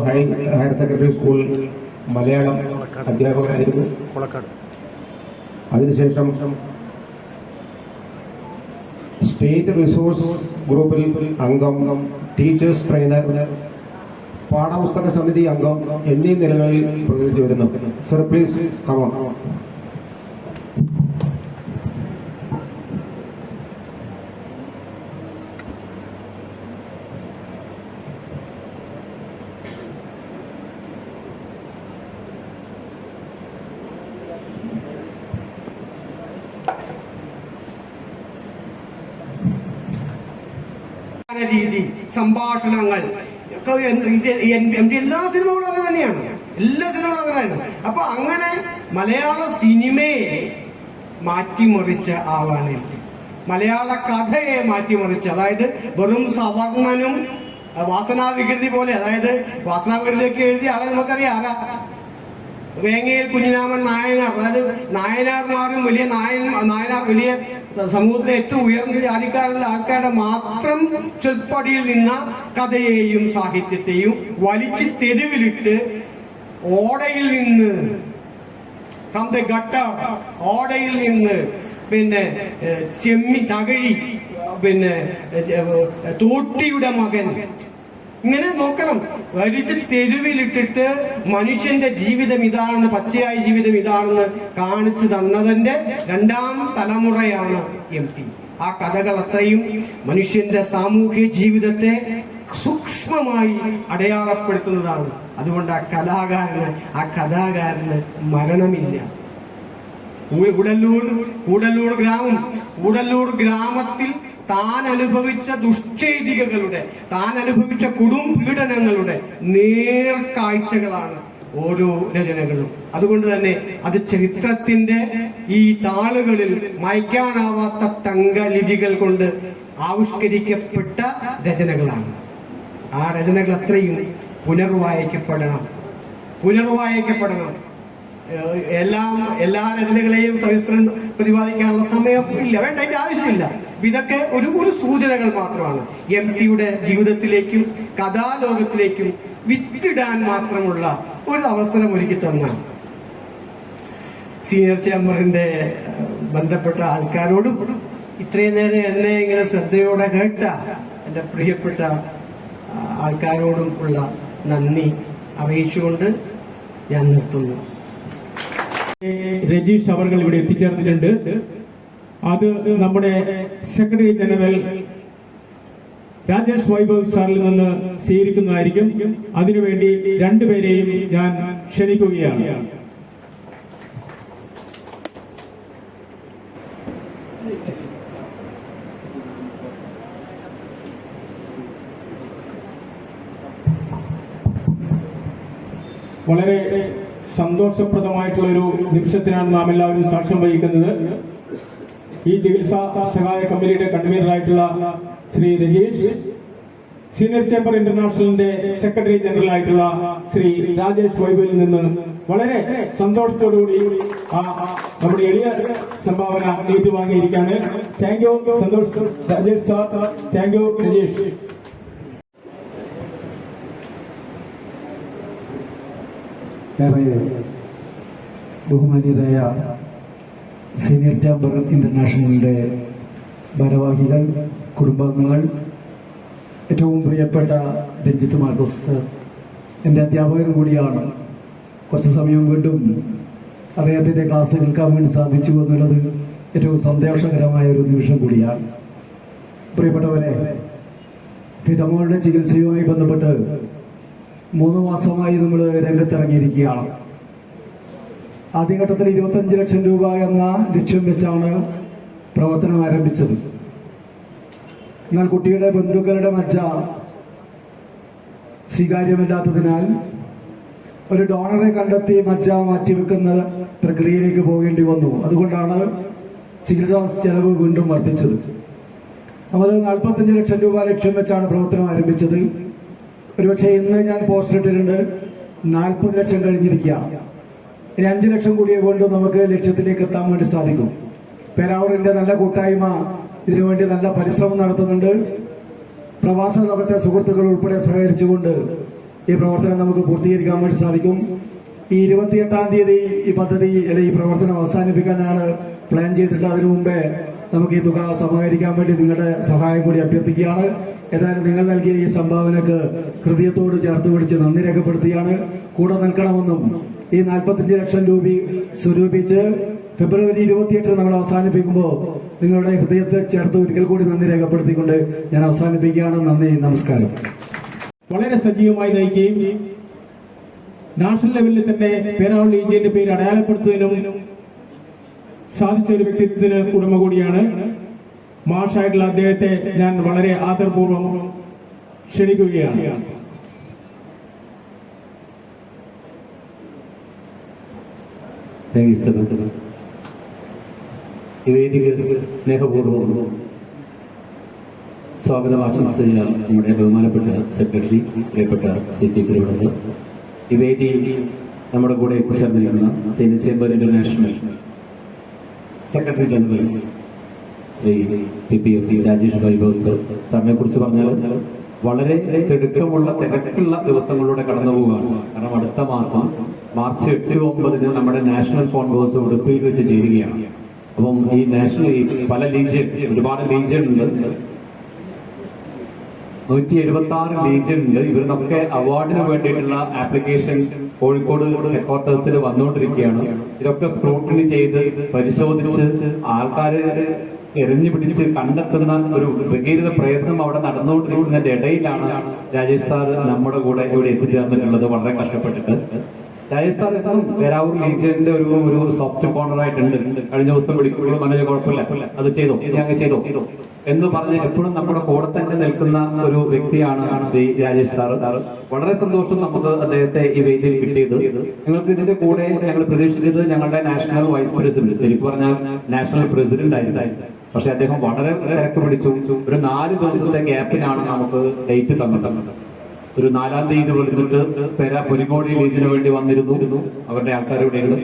ഹയർ സെക്കൻഡറി സ്കൂൾ മലയാളം അധ്യാപകനായിരുന്നു. അതിനുശേഷം സ്റ്റേറ്റ് റിസോഴ്സ് ഗ്രൂപ്പിൽ അംഗം, ടീച്ചേഴ്സ് ട്രെയിനർ, പാഠപുസ്തക സമിതി അംഗം എന്നീ നിലകളിൽ പ്രവർത്തിച്ചു വരുന്നു. Sir please come on. രീതി, സംഭാഷണങ്ങൾ ഒക്കെ എല്ലാ സിനിമകളും അങ്ങനെ തന്നെയാണ്. എല്ലാ സിനിമകളും അങ്ങനെയായിരുന്നു. അപ്പൊ അങ്ങനെ മലയാള സിനിമയെ മാറ്റിമറിച്ച ആളാണ് എം ടി. മലയാള കഥയെ മാറ്റിമറിച്ച്, അതായത് വെറും സവർണനും വാസനാവികൃതി പോലെ, അതായത് വാസനാവികൃതിയൊക്കെ എഴുതിയ ആളെ നമുക്കറിയാം ആരാ, വേങ്ങയിൽ കുഞ്ഞിരാമൻ നായനാർ. അതായത് നായനാർമാരും വലിയ നായനാർ വലിയ സമൂഹത്തിലെ ഏറ്റവും ഉയർന്ന ജാതിക്കാരുള്ള ആൾക്കാരുടെ മാത്രം ചൊൽപ്പടിയിൽ നിന്ന കഥയെയും സാഹിത്യത്തെയും വലിച്ച് തെരുവിലിട്ട് ഓടയിൽ നിന്ന്, ഫ്രം ദ ഗട്ടർ, ഓടയിൽ നിന്ന് പിന്നെ തകഴി, പിന്നെ തോട്ടിയുടെ മകൻ, ഇങ്ങനെ നോക്കണം. വലിച്ച് തെരുവിലിട്ടിട്ട് മനുഷ്യന്റെ ജീവിതം ഇതാണെന്ന്, പച്ചയായ ജീവിതം ഇതാണെന്ന് കാണിച്ചു തന്നതിന്റെ രണ്ടാം തലമുറയാണ് എം ടി. ആ കഥകൾ അത്രയും മനുഷ്യന്റെ സാമൂഹ്യ ജീവിതത്തെ സൂക്ഷ്മമായി അടയാളപ്പെടുത്തുന്നതാണ്. അതുകൊണ്ട് ആ കഥാകാരന് മരണമില്ല. കൂടല്ലൂർ ഗ്രാമത്തിൽ താൻ അനുഭവിച്ച ദുഷ്ചെയ്തികളുടെ, താൻ അനുഭവിച്ച പീഡനങ്ങളുടെ നേർക്കാഴ്ചകളാണ് ഓരോ രചനകളും. അതുകൊണ്ട് തന്നെ അത് ചരിത്രത്തിന്റെ ഈ താളുകളിൽ മായ്ക്കാനാവാത്ത തങ്കലിപികൾ കൊണ്ട് ആവിഷ്കരിക്കപ്പെട്ട രചനകളാണ്. ആ രചനകൾ അത്രയും പുനർവായിക്കപ്പെടണം. എല്ലാ രചനകളെയും സവിസ്തരം പ്രതിപാദിക്കാനുള്ള സമയം ഇല്ല, വേണ്ട, അതിന്റെ ആവശ്യമില്ല. ഇതൊക്കെ ഒരു സൂചനകൾ മാത്രമാണ്. എം ടിയുടെ ജീവിതത്തിലേക്കും കഥാലോകത്തിലേക്കും വിത്തിടാൻ മാത്രമുള്ള ഒരു അവസരം ഒരുക്കി തന്ന സീനിയർ ചേംബറിന്റെ ബന്ധപ്പെട്ട ആൾക്കാരോടും ഇത്രയും നേരം എന്നെ ഇങ്ങനെ ശ്രദ്ധയോടെ കേട്ട എൻ്റെ പ്രിയപ്പെട്ട ആൾക്കാരോടും ഉള്ള നന്ദി അറിയിച്ചുകൊണ്ട് ഞാൻ നിർത്തുന്നു. രജീഷ് അവർ ഇവിടെ എത്തിച്ചേർന്നിട്ടുണ്ട്. അത് നമ്മുടെ സെക്രട്ടറി ജനറൽ രാജേഷ് വൈഭവ് സാറിൽ നിന്ന് സ്വീകരിക്കുന്നതായിരിക്കും. അതിനുവേണ്ടി രണ്ടുപേരെയും ഞാൻ ക്ഷണിക്കുകയാണ്. വളരെ സന്തോഷപ്രദമായിട്ടുള്ള ഒരു നിമിഷത്തിനാണ് നാം എല്ലാവരും സാക്ഷ്യം വഹിക്കുന്നത്. ഈ ചികിത്സാ സഹായ കമ്പനിയുടെ കൺവീനറായിട്ടുള്ള ശ്രീ രജീഷ്, സീനിയർ ചേംബർ ഇന്റർനാഷണലിന്റെ സെക്രട്ടറി ജനറൽ ആയിട്ടുള്ള ശ്രീ രാജേഷ് വൈഭവിൽ നിന്ന് വളരെ സന്തോഷത്തോടുകൂടി നമ്മുടെ എളിയ സംഭാവന ഏറ്റുവാങ്ങിയിരിക്കുകയാണ്. Thank you Santhosh Rajesh sir, thank you Rajeesh. ഏറെ ബഹുമാനീയരായ സീനിയർ ചേംബർ ഇന്റർനാഷണലിൻ്റെ ഭാരവാഹികൾ, കുടുംബാംഗങ്ങൾ, ഏറ്റവും പ്രിയപ്പെട്ട രഞ്ജിത്ത് മാർക്കോസ് എൻ്റെ അധ്യാപകൻ കൂടിയാണ്. കുറച്ച് സമയം വീണ്ടും അദ്ദേഹത്തിൻ്റെ ക്ലാസ് കേൾക്കാൻ വേണ്ടി സാധിച്ചു എന്നുള്ളത് ഏറ്റവും സന്തോഷകരമായ ഒരു നിമിഷം കൂടിയാണ്. പ്രിയപ്പെട്ടവരെ, പിതാമോളുടെ ചികിത്സയുമായി ബന്ധപ്പെട്ട് 3 മാസമായി നമ്മൾ രംഗത്തിറങ്ങിയിരിക്കുകയാണ്. ആദ്യഘട്ടത്തിൽ 25 ലക്ഷം രൂപ എന്ന ലക്ഷ്യം വെച്ചാണ് പ്രവർത്തനം ആരംഭിച്ചത്. എന്നാൽ കുട്ടിയുടെ ബന്ധുക്കളുടെ മജ്ജ സ്വീകാര്യമല്ലാത്തതിനാൽ ഒരു ഡോണറെ കണ്ടെത്തി മജ്ജ മാറ്റിവെക്കുന്ന പ്രക്രിയയിലേക്ക് പോകേണ്ടി വന്നു. അതുകൊണ്ടാണ് ചികിത്സാ ചെലവ് വീണ്ടും വർദ്ധിച്ചത്. നമ്മൾ 45 ലക്ഷം രൂപ ലക്ഷ്യം വെച്ചാണ് പ്രവർത്തനം ആരംഭിച്ചത്. ഒരുപക്ഷെ ഇന്ന് ഞാൻ പോസ്റ്റ് ഇട്ടിട്ടുണ്ട്, 40 ലക്ഷം കഴിഞ്ഞിരിക്കുകയാണ്. ഇനി 5 ലക്ഷം കൂടിയേ കൊണ്ട് നമുക്ക് ലക്ഷ്യത്തിലേക്ക് എത്താൻ വേണ്ടി സാധിക്കും. പേരാവൂരിന്റെ നല്ല കൂട്ടായ്മ ഇതിനുവേണ്ടി നല്ല പരിശ്രമം നടത്തുന്നുണ്ട്. പ്രവാസ ലോകത്തെ സുഹൃത്തുക്കൾ ഉൾപ്പെടെ സഹകരിച്ചുകൊണ്ട് ഈ പ്രവർത്തനം നമുക്ക് പൂർത്തീകരിക്കാൻ വേണ്ടി സാധിക്കും. ഈ 28-ാം തീയതി ഈ പദ്ധതി ഈ പ്രവർത്തനം അവസാനിപ്പിക്കാനാണ് പ്ലാൻ ചെയ്തിട്ടുള്ളത്. അതിനു മുമ്പേ നമുക്ക് ഈ തുക സമാഹരിക്കാൻ വേണ്ടി നിങ്ങളുടെ സഹായം കൂടി അഭ്യർത്ഥിക്കുകയാണ്. ഏതായാലും നിങ്ങൾ നൽകിയ ഈ സംഭാവനക്ക് ഹൃദയത്തോട് ചേർത്ത് പിടിച്ച് നന്ദി രേഖപ്പെടുത്തുകയാണ്. കൂടെ നിൽക്കണമെന്നും ഈ 45 ലക്ഷം രൂപ സ്വരൂപിച്ച് ഫെബ്രുവരി 28 നമ്മൾ അവസാനിപ്പിക്കുമ്പോൾ നിങ്ങളുടെ ഹൃദയത്തെ ചേർത്ത് ഒരിക്കൽ കൂടി നന്ദി രേഖപ്പെടുത്തിക്കൊണ്ട് ഞാൻ അവസാനിപ്പിക്കുകയാണ്. നന്ദി, നമസ്കാരം. വളരെ സജീവമായി നയിക്കുകയും നാഷണൽ ലെവലിൽ തന്നെ പേരാവൂർ ലീജിയന്റെ പേര് അടയാളപ്പെടുത്തുന്നതിനും സാധിച്ച ഒരു വ്യക്തിത്വത്തിന് ഉടമ കൂടിയാണ്. മാഷായിട്ടുള്ള അദ്ദേഹത്തെ ഞാൻ വളരെ ആദരപൂർവ്വം ക്ഷണിക്കുകയാണ്. Thank you sir. ഈ വേദിക്ക് സ്നേഹപൂർവ്വം സ്വാഗതം ആശംസിച്ച നമ്മുടെ ബഹുമാനപ്പെട്ട സെക്രട്ടറി, പ്രിയപ്പെട്ട CC തിരുവട സർ, ഈ വേദിയിൽ നമ്മുടെ കൂടെ എത്തിച്ചേർന്നിരിക്കുന്ന senior chamber international secretary general Shri PPF Rajesh Vaibhav sir. സാറിനെ കുറിച്ച് പറഞ്ഞാൽ വളരെ തിടുക്കമുള്ള തിരക്കുള്ള ദിവസങ്ങളിലൂടെ കടന്നു പോവുകയാണ്. കാരണം അടുത്ത മാസം മാർച്ച് 8-9 നമ്മുടെ നാഷണൽ കോൺഗ്രസ് ഉടുപ്പിയിൽ വെച്ച് ചേരുകയാണ്. അപ്പം ഈ നാഷണൽ പല ലീജിയൻ, ഒരുപാട് ലീജിയൻ ഉണ്ട്, 176 ലീജിയൻ ഉണ്ട്. ഇവരിന്നൊക്കെ അവാർഡിന് വേണ്ടിയിട്ടുള്ള ആപ്ലിക്കേഷൻ കോഴിക്കോട് ഹെഡ്ക്വാർട്ടേഴ്സിൽ വന്നുകൊണ്ടിരിക്കുകയാണ്. ഇതൊക്കെ സ്ക്രൂട്ടിനി ചെയ്ത് പരിശോധിച്ച് ആൾക്കാരെ എറിഞ്ഞു പിടിച്ച് കണ്ടെത്തുന്ന ഒരു ഭഗീരഥ പ്രയത്നം അവിടെ നടന്നുകൊണ്ടിരിക്കുന്നതിന്റെ ഇടയിലാണ് രാജേഷ് സാർ നമ്മുടെ കൂടെ ഇവിടെ എത്തിച്ചേർന്നിട്ടുള്ളത്, വളരെ കഷ്ടപ്പെട്ടിട്ട്. രാജേഷ് സാർ എന്നും പേരാവൂർ ലീജിയന്റെ ഒരു സോഫ്റ്റ് കോർണർ ആയിട്ടുണ്ട്. കഴിഞ്ഞ ദിവസം വിളിക്കുമ്പോഴും മനോജ് കുഴപ്പമില്ല, അത് ചെയ്തോ, ഞങ്ങൾ ചെയ്തോ എന്ന് പറഞ്ഞ് എപ്പോഴും നമ്മുടെ കൂടെ തന്നെ നിൽക്കുന്ന ഒരു വ്യക്തിയാണ് ശ്രീ രാജേഷ് സാർ. വളരെ സന്തോഷം നമുക്ക് അദ്ദേഹത്തെ ഈ വേദിയിൽ കിട്ടിയത്. നിങ്ങൾക്ക് ഇതിന്റെ കൂടെ ഞങ്ങൾ പ്രതീക്ഷിച്ചത് ഞങ്ങളുടെ നാഷണൽ വൈസ് പ്രസിഡന്റ്, ശരിക്കും പറഞ്ഞാൽ നാഷണൽ പ്രസിഡന്റ് ആയിരുന്നു. പക്ഷെ അദ്ദേഹം വളരെ തിരക്ക് പിടിച്ചു. ഒരു 4 ദിവസത്തെ ഗ്യാപ്പിനാണ് നമുക്ക് ഡേറ്റ് തന്നിട്ടുള്ളത്. ഒരു 4-ാം തീയതി വിളിച്ചിട്ട് പുലിങ്ങോടി ലീജിന് വേണ്ടി വന്നിരുന്നു, അവരുടെ ആൾക്കാരിവിടെയുണ്ട്.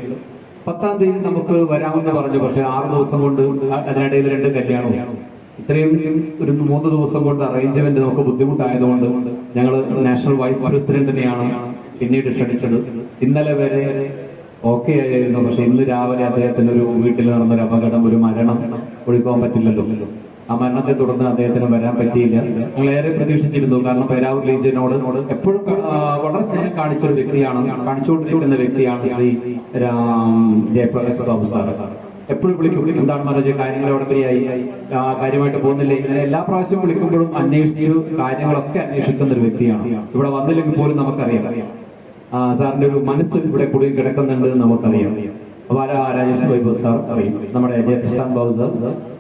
10-ാം തീയതി നമുക്ക് വരാമെന്ന് പറഞ്ഞു. പക്ഷെ 6 ദിവസം കൊണ്ട് അതിനിടയിൽ 2 കല്യാണവും, ഇത്രയും ഒരു 3 ദിവസം കൊണ്ട് അറേഞ്ച്മെന്റ് നമുക്ക് ബുദ്ധിമുട്ടായതുകൊണ്ട് ഞങ്ങൾ നാഷണൽ വൈസ് പ്രസിഡന്റിനെയാണ് പിന്നീട് ക്ഷണിച്ചത്. ഇന്നലെ വരെ ഓക്കെ ആയിരുന്നു. പക്ഷെ ഇന്ന് രാവിലെ അദ്ദേഹത്തിന് ഒരു വീട്ടിൽ നടന്നൊരു അപകടം, ഒരു മരണം ഒഴിക്കാൻ പറ്റില്ലല്ലോ. ആ മരണത്തെ തുടർന്ന് അദ്ദേഹത്തിന് വരാൻ പറ്റിയില്ല. ഞങ്ങൾ ഏറെ പ്രതീക്ഷിച്ചിരുന്നു. കാരണം പേരാവൂർ ലീജിയനോട് എപ്പോഴും വളരെ സ്നേഹം കാണിച്ചൊരു വ്യക്തിയാണ്, കാണിച്ചുകൊണ്ടിരിക്കുന്ന വ്യക്തിയാണ് ശ്രീ ജയപ്രകാശ് ബാബു സാർ. എപ്പോഴും വിളിക്കും, എന്താണ് മനോജ് കാര്യങ്ങൾ അവിടെ വരെയായി, കാര്യമായിട്ട് പോകുന്നില്ല. ഇങ്ങനെ എല്ലാ പ്രാവശ്യവും വിളിക്കുമ്പോഴും അന്വേഷിച്ചു കാര്യങ്ങളൊക്കെ അന്വേഷിക്കുന്ന ഒരു വ്യക്തിയാണ്. ഇവിടെ വന്നില്ലെങ്കിൽ പോലും നമുക്കറിയാം സാറിന്റെ ഒരു മനസ്സ് ഇവിടെ കുടുങ്ങി കിടക്കുന്നുണ്ട് നമുക്കറിയാം. അപ്പൊ രാജേഷ് വൈഭവ് സാർ അറിയും, നമ്മുടെ ജയപ്രശാന്ത് ബാബു സാർ,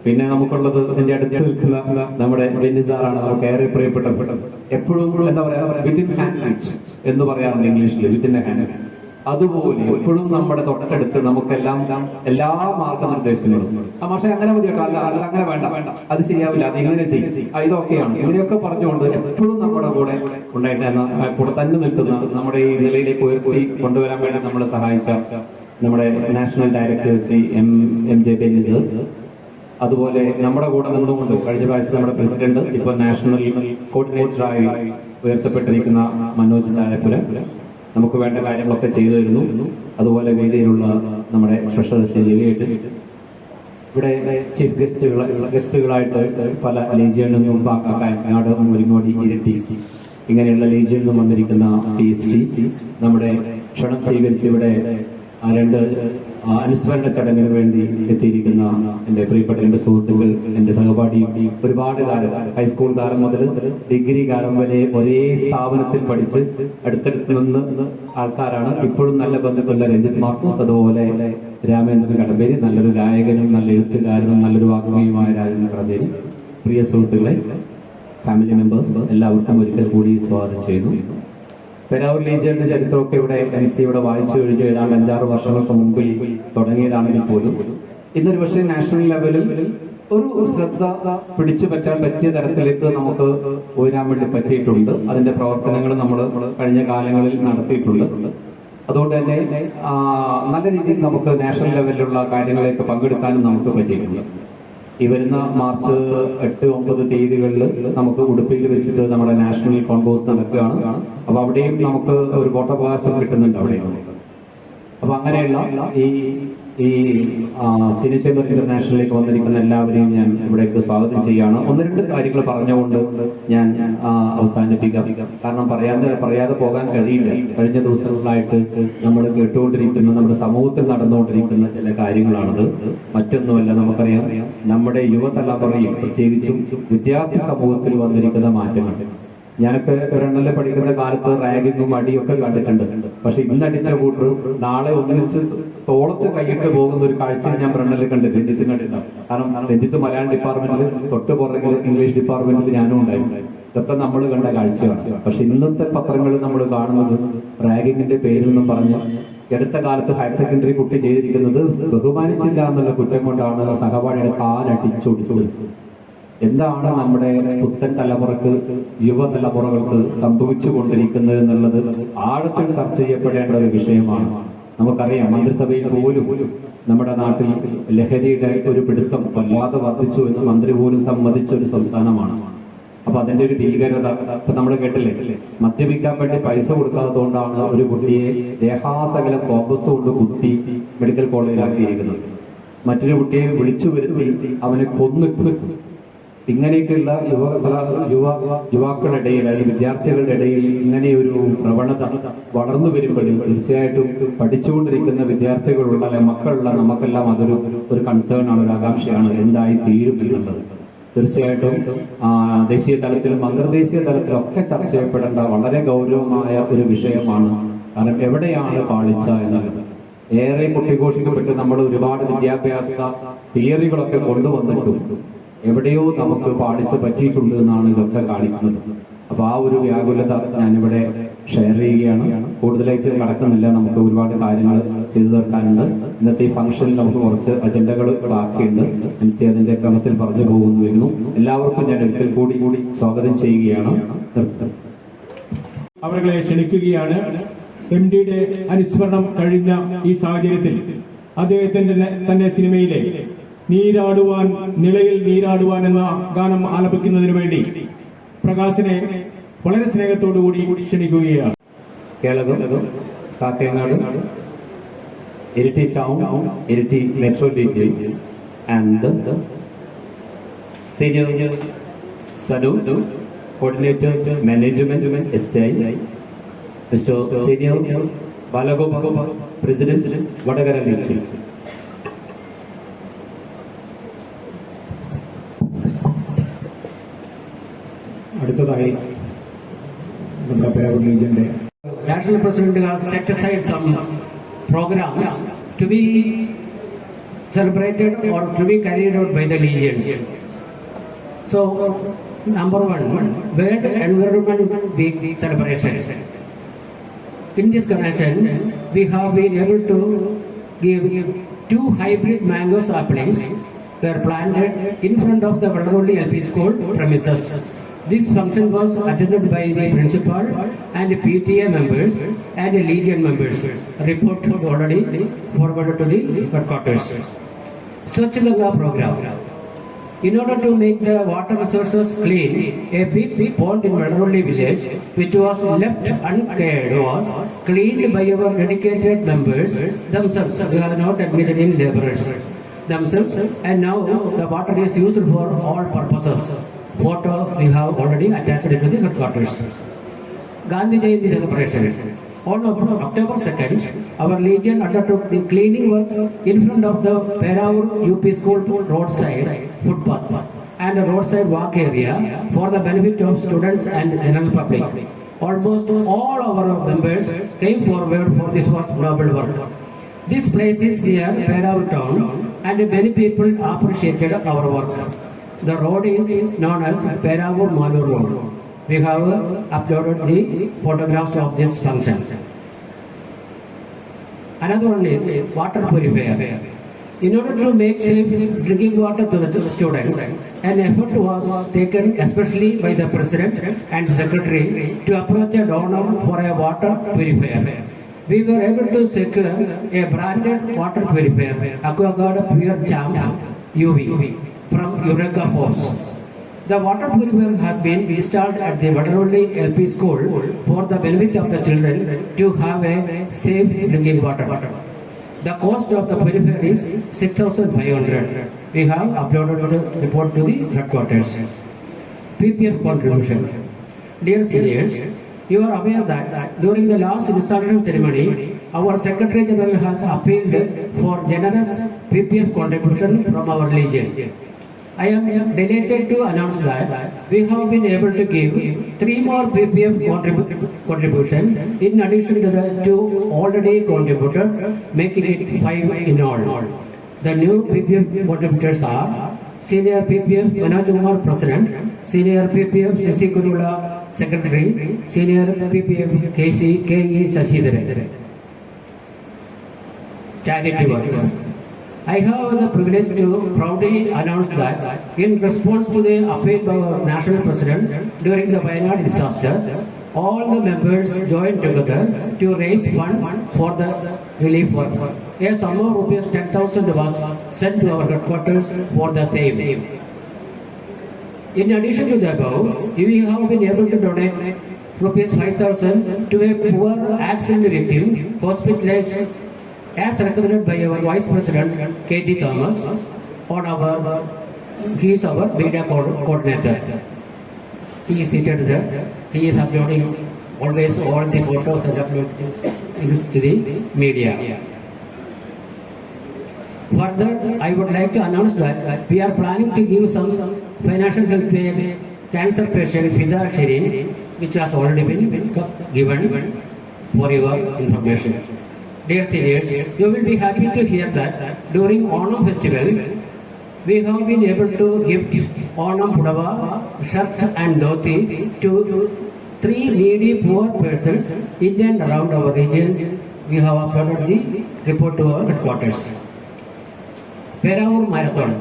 പിന്നെ നമുക്കുള്ളത് ഇതിന്റെ അടുത്ത് നിൽക്കുന്ന നമ്മുടെ ബെന്നി സാറാണ് നമുക്ക് ഏറെ പ്രിയപ്പെട്ടത്. എപ്പോഴും എന്താ പറയാ, വിത്തിൻ ഹാൻഡ് റീച്ച് എന്ന് പറയാറുണ്ട് ഇംഗ്ലീഷിൽ, വിത്തിൻ ഹാൻഡ്. അതുപോലെ എപ്പോഴും നമ്മുടെ തൊട്ടടുത്ത് നമുക്കെല്ലാം എല്ലാ മാർഗനിർദ്ദേശങ്ങളും. പക്ഷെ അങ്ങനെ മതി കേട്ടോ, അല്ല അങ്ങനെ വേണ്ട, അത് ശരിയാവില്ല, അത് ഇങ്ങനെ ചെയ്യും, ഇതൊക്കെയാണ്, ഇങ്ങനെയൊക്കെ പറഞ്ഞുകൊണ്ട് എപ്പോഴും നമ്മുടെ കൂടെ ഉണ്ടായിട്ട് കൂടെ തന്നെ നിൽക്കുന്ന, നമ്മുടെ ഈ നിലയിലേക്ക് ഉയർത്തി കൊണ്ടുവരാൻ വേണ്ടി നമ്മളെ സഹായിച്ച നമ്മുടെ national director Shri MJ Bennis, അതുപോലെ നമ്മുടെ കൂടെ നിന്നുകൊണ്ട് കഴിഞ്ഞ പ്രാവശ്യം നമ്മുടെ പ്രസിഡന്റ്, ഇപ്പൊ നാഷണൽ കോർഡിനേറ്ററായി ഉയർത്തപ്പെട്ടിരിക്കുന്ന മനോജ് താഴെപ്പുര നമുക്ക് വേണ്ട കാര്യങ്ങളൊക്കെ ചെയ്തു തരുന്നു. അതുപോലെ വേദിയിലുള്ള നമ്മുടെ ട്രഷറർ ശ്രീ ജലിയായിട്ട്, ഇവിടെ ചീഫ് ഗസ്റ്റുകളായിട്ട് പല ലീജിയനിൽ നിന്നും കാക്കനാട്, മുരിങ്ങോടി, ഇരിട്ടി ഇങ്ങനെയുള്ള ലീജിയനിൽ നിന്നും വന്നിരിക്കുന്ന PSTs നമ്മുടെ ക്ഷണം സ്വീകരിച്ച് ഇവിടെ 2 അനുസ്മരണ ചടങ്ങിന് വേണ്ടി എത്തിയിരിക്കുന്ന എൻ്റെ പ്രിയപ്പെട്ട 2 സുഹൃത്തുക്കൾ, എൻ്റെ സഹപാഠി, ഒരുപാട് കാലം ഹൈസ്കൂൾ കാലം മുതൽ ഡിഗ്രി കാലം വരെ ഒരേ സ്ഥാപനത്തിൽ പഠിച്ച് അടുത്തടുത്ത് നിന്ന് ആൾക്കാരാണ്. ഇപ്പോഴും നല്ല ബന്ധുക്കളുടെ രഞ്ജിത്ത് മാർക്കോസ്, അതുപോലെ രാമേന്ദ്രൻ കടമ്പേരി, നല്ലൊരു ഗായകനും നല്ല എഴുത്തുകാരനും നല്ലൊരു വാഗ്മിയുമായ രാജേന്ദ്രൻ കടമ്പേരി. പ്രിയ സുഹൃത്തുക്കളെ, ഫാമിലി മെമ്പേഴ്സ്, എല്ലാവർക്കും ഒരിക്കൽ കൂടി സ്വാഗതം ചെയ്യുന്നു. പേരാവൂർ ലീജിയന്റെ ചരിത്രമൊക്കെ ഇവിടെ MC ഇവിടെ വായിച്ചു കഴിഞ്ഞു. ഏതാണ്ട് 5-6 വർഷങ്ങൾക്ക് മുമ്പിൽ തുടങ്ങിയതാണെങ്കിൽ പോലും ഇന്നൊരു പക്ഷേ നാഷണൽ ലെവലിൽ ഒരു ശ്രദ്ധ പിടിച്ചു പറ്റാൻ പറ്റിയ തരത്തിലേക്ക് നമുക്ക് ഉയരാൻ വേണ്ടി പറ്റിയിട്ടുണ്ട്. അതിന്റെ പ്രവർത്തനങ്ങൾ നമ്മൾ കഴിഞ്ഞ കാലങ്ങളിൽ നടത്തിയിട്ടുണ്ട്. അതുകൊണ്ട് തന്നെ നല്ല രീതിയിൽ നമുക്ക് നാഷണൽ ലെവലിലുള്ള കാര്യങ്ങളിലേക്ക് പങ്കെടുക്കാനും നമുക്ക് പറ്റിയിട്ടുണ്ട്. ഈ വരുന്ന മാർച്ച് 8-9 തീയതികളിൽ നമുക്ക് ഉടുപ്പിയിൽ വെച്ചിട്ട് നമ്മുടെ നാഷണൽ കോൺഗ്രസ് നടക്കുകയാണ്. അപ്പൊ അവിടെയും നമുക്ക് ഒരു വോട്ടവകാശം കിട്ടുന്നുണ്ട് അവിടെയും. അപ്പൊ അങ്ങനെയുള്ള ഈ സീനിയർ ചേംബർ ഇന്റർനാഷണലിലേക്ക് വന്നിരിക്കുന്ന എല്ലാവരെയും ഞാൻ ഇവിടേക്ക് സ്വാഗതം ചെയ്യാണ്. 1-2 കാര്യങ്ങൾ പറഞ്ഞുകൊണ്ട് ഞാൻ അവസാനിപ്പിക്കാം. കാരണം പറയാതെ പോകാൻ കഴിയില്ല. കഴിഞ്ഞ ദിവസങ്ങളായിട്ട് നമ്മൾ കേട്ടുകൊണ്ടിരിക്കുന്ന, നമ്മുടെ സമൂഹത്തിൽ നടന്നുകൊണ്ടിരിക്കുന്ന ചില കാര്യങ്ങളാണത്. മറ്റൊന്നുമല്ല, നമുക്കറിയാം നമ്മുടെ യുവതലമുറയിൽ പ്രത്യേകിച്ചും വിദ്യാർത്ഥി സമൂഹത്തിൽ വന്നിരിക്കുന്ന മാറ്റങ്ങൾ. ഞാനൊക്കെ 2 പഠിക്കുന്ന കാലത്ത് റാഗിങ്ങും അടിയൊക്കെ കണ്ടിട്ടുണ്ട്. പക്ഷെ ഇന്നടിച്ച കൂട്ടർ നാളെ ഒന്നിച്ച് തോളത്ത് കൈയിട്ട് പോകുന്ന ഒരു കാഴ്ച ഞാൻ 2 കണ്ടിട്ടുണ്ട്, രഞ്ജിത്ത് കണ്ടിട്ടുണ്ടാവും. കാരണം രഞ്ജിത്ത് മലയാളം ഡിപ്പാർട്ട്മെന്റിൽ, തൊട്ട് പുറകിൽ ഇംഗ്ലീഷ് ഡിപ്പാർട്ട്മെന്റിൽ ഞാനും ഉണ്ടായിരുന്നു. ഇതൊക്കെ നമ്മൾ കണ്ട കാഴ്ചയാണ്. പക്ഷെ ഇന്നത്തെ പത്രങ്ങളിൽ നമ്മൾ കാണുന്നത് റാഗിങ്ങിന്റെ പേരിൽ നിന്നും പറഞ്ഞ് അടുത്ത കാലത്ത് ഹയർ സെക്കൻഡറി കുട്ടി ചെയ്തിരിക്കുന്നത് ബഹുമാനിച്ചില്ല എന്നുള്ള കുറ്റം കൊണ്ടാണ് സഹപാഠിയുടെ കാലടിച്ചൊടിച്ചത്. എന്താണ് നമ്മുടെ പുത്തൻ തലമുറക്ക്, യുവതലമുറകൾക്ക് സംഭവിച്ചു കൊണ്ടിരിക്കുന്നത് എന്നുള്ളത് ആഴത്തിൽ ചർച്ച ചെയ്യപ്പെടേണ്ട ഒരു വിഷയമാണ്. നമുക്കറിയാം, മന്ത്രിസഭയിൽ പോലും നമ്മുടെ നാട്ടിൽ ലഹരിയുടെ ഒരു പിടുത്തം വല്ലാതെ വർദ്ധിച്ചു എന്ന് മന്ത്രി പോലും സമ്മതിച്ച ഒരു സംസ്ഥാനമാണ്. അപ്പൊ അതിന്റെ ഒരു ഭീകരത ഇപ്പൊ നമ്മൾ കേട്ടില്ലേ, മദ്യപിക്കാൻ വേണ്ടി പൈസ കൊടുക്കാത്തതുകൊണ്ടാണ് ഒരു കുട്ടിയെ ദേഹാസകല കോമ്പസ് കൊണ്ട് കുത്തി മെഡിക്കൽ കോളേജിലാക്കിയിരിക്കുന്നത്. മറ്റൊരു കുട്ടിയെ വിളിച്ചു വരുത്തി അവനെ കൊന്നിട്ട്. ഇങ്ങനെയൊക്കെയുള്ള യുവാക്കളുടെ അല്ലെങ്കിൽ വിദ്യാർത്ഥികളുടെ ഇടയിൽ ഇങ്ങനെയൊരു പ്രവണത വളർന്നു വരുമ്പോൾ തീർച്ചയായിട്ടും പഠിച്ചുകൊണ്ടിരിക്കുന്ന വിദ്യാർത്ഥികളുള്ള അല്ലെങ്കിൽ മക്കളുള്ള നമുക്കെല്ലാം അതൊരു കൺസേൺ ആണ്, ഒരു ആകാംക്ഷയാണ്, എന്തായി തീരും എന്നുള്ളത്. തീർച്ചയായിട്ടും ദേശീയ തലത്തിലും അന്തർദേശീയ തലത്തിലും ഒക്കെ ചർച്ച ചെയ്യപ്പെടേണ്ട വളരെ ഗൗരവമായ ഒരു വിഷയമാണ്. കാരണം എവിടെയാണ് പാളിച്ച എന്നുള്ളത് ഏറെ കുട്ടിഘോഷിക്കപ്പെട്ട് നമ്മൾ ഒരുപാട് വിദ്യാഭ്യാസ തിയറികളൊക്കെ കൊണ്ടുവന്നിട്ടും എവിടെയോ നമുക്ക് പാളിച്ച് പറ്റിയിട്ടുണ്ട് എന്നാണ് ഇതൊക്കെ കാണിക്കുന്നത്. അപ്പൊ ആ ഒരു വ്യാകുലത ഞാനിവിടെ ഷെയർ ചെയ്യുകയാണ്. കൂടുതലായിട്ട് കടക്കുന്നില്ല, നമുക്ക് ഒരുപാട് കാര്യങ്ങൾ ചെയ്തു തീർക്കാനുണ്ട്. ഇന്നത്തെ ഈ ഫംഗ്ഷനിൽ നമുക്ക് കുറച്ച് അജണ്ടകൾ ബാക്കിയുണ്ട്. MC അതിന്റെ ക്രമത്തിൽ പറഞ്ഞു പോകുന്നു. എല്ലാവർക്കും ഞാൻ ഒരിക്കൽ കൂടി സ്വാഗതം ചെയ്യുകയാണ്. അവരെ ക്ഷണിക്കുകയാണ്. MDയുടെ അനുസ്മരണം കഴിഞ്ഞ ഈ സാഹചര്യത്തിൽ അദ്ദേഹത്തിന്റെ തന്നെ സിനിമയിലെ നീരാടുവാൻ, നിളയിൽ നീരാടുവാൻ എന്ന ഗാനം ആലപിക്കുന്നതിന് വേണ്ടി പ്രകാശിനെ വളരെ സ്നേഹത്തോടുകൂടി ക്ഷണിക്കുകയാണ്. Kelakam, Kakkayangad, Iritty town, Iritty metro division and senior Sanooj, coordinator management SI, mister senior Balagopal, president Vadakara league. അടുത്തതായി നമ്മുടെ പേരാവൂർ ലീഗിന്റെ National President has set aside some programs to be celebrated or to be carried out by the legions. So, number one, World Environment Week celebration. In this connection, we have been able to give 2 hybrid mango saplings were planted in front of the Vallaroli LP School premises. This function was attended by the principal and PTA members and legion members. Report already forwarded to the headquarters. Swachh Ganga program. In order to make the water resources clean, a big pond in Vallaroli village, which was left uncared, was cleaned by our dedicated members themselves. We are not admitted in laborers themselves, and now the water is used for all purposes. Photo we have already attached to the headquarters. Gandhi Jayanti celebration. On October 2nd, our legion undertook the cleaning work in front of the Peravur UP School roadside footpath and a roadside walk area for the benefit of students and general public. Almost all our members came forward for this noble work. This place is near Peravur town and many people appreciated our work. The road is known as Peravur Malur Road. We have uploaded the photographs of this function. Another one is water purifier. In order to make safe drinking water to the students, an effort was taken especially by the President and Secretary to approach a donor for a water purifier. We were able to secure a branded water purifier, AquaGuard Pure Champs UV, from Eureka Force. The water purifier has been installed at the Vallaroli LP School for the benefit of the children to have a safe drinking water. The cost of the purifier is 6,500. We have uploaded the report to the headquarters. PPF contribution. Dear seniors, you are aware that during the last installation ceremony, our Secretary General has appealed for generous PPF contribution from our legion. I am delighted to announce that we have been able to give 3 more PPF contributions in addition to the 2 already contributed, making it 5 in all. The new PPF contributors are Senior PPF Manoj Kumar President, Senior PPF Sisi Kurula Secretary, Senior PPF KE Shashidhar. charity work. I have the privilege to proudly announce that in response to the appeal by our national president during the Wayanad disaster, all the members joined together to raise fund for the relief work. A sum of rupees 10,000 was sent to our headquarters for the same. In addition to the above, we have been able to donate rupees 5,000 to a poor accident victim hospitalized as recommended by our Vice President K.T. Thomas. He is our media coordinator. He is seated there. He is uploading always all the photos and uploading things to the media. Further, I would like to announce that we are planning to give some financial help to a cancer patient, Fida Shirin, which has already been given for your information. Dear seniors, you will be happy to hear that during Onam festival, we have been able to gift Onam Pudava, shirt and dhoti to 3 needy poor persons in and around our region. We have uploaded the report to our headquarters. Peravur Marathon.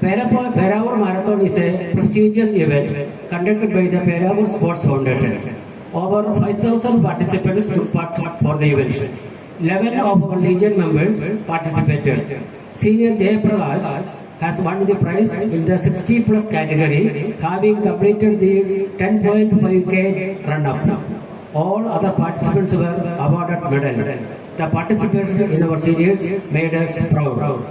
Peravur Marathon is a prestigious event conducted by the Peravur Sports Foundation. Over 5,000 participants took part for the event. 11 of our Legion members participated. Senior Jay Prakash has won the prize in the 60+ category, having completed the 10.5K run-up. All other participants were awarded medal. The participation in our seniors made us proud.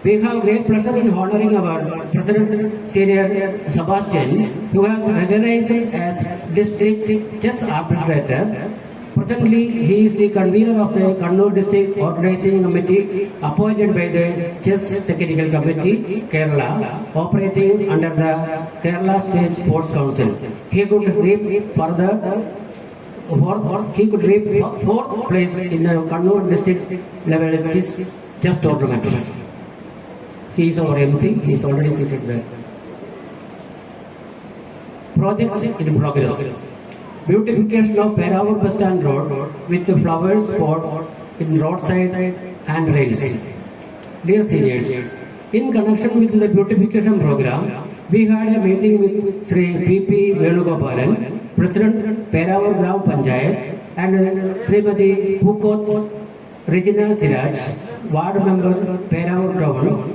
We have great pleasure in honoring our President Senior Sebastian, who has recognized as District Chess Arbitrator. Presently, he is the convener of the Kannur District Organizing Committee appointed by the Chess Technical Committee, Kerala, operating under the Kerala State Sports Council. He could reap fourth place in the Kannur District level chess tournament. He is our MC. He is already seated there. Project in progress. Beautification of Peravur Bus Stand Road with the flowers spot in roadside handrails. Dear seniors, in connection with the beautification program, we had a meeting with Sri P.P. Venugopalan, President Peravur Gram Panchayat, and Srimati Pukot Regina Siraj, Ward Member Peravur Town,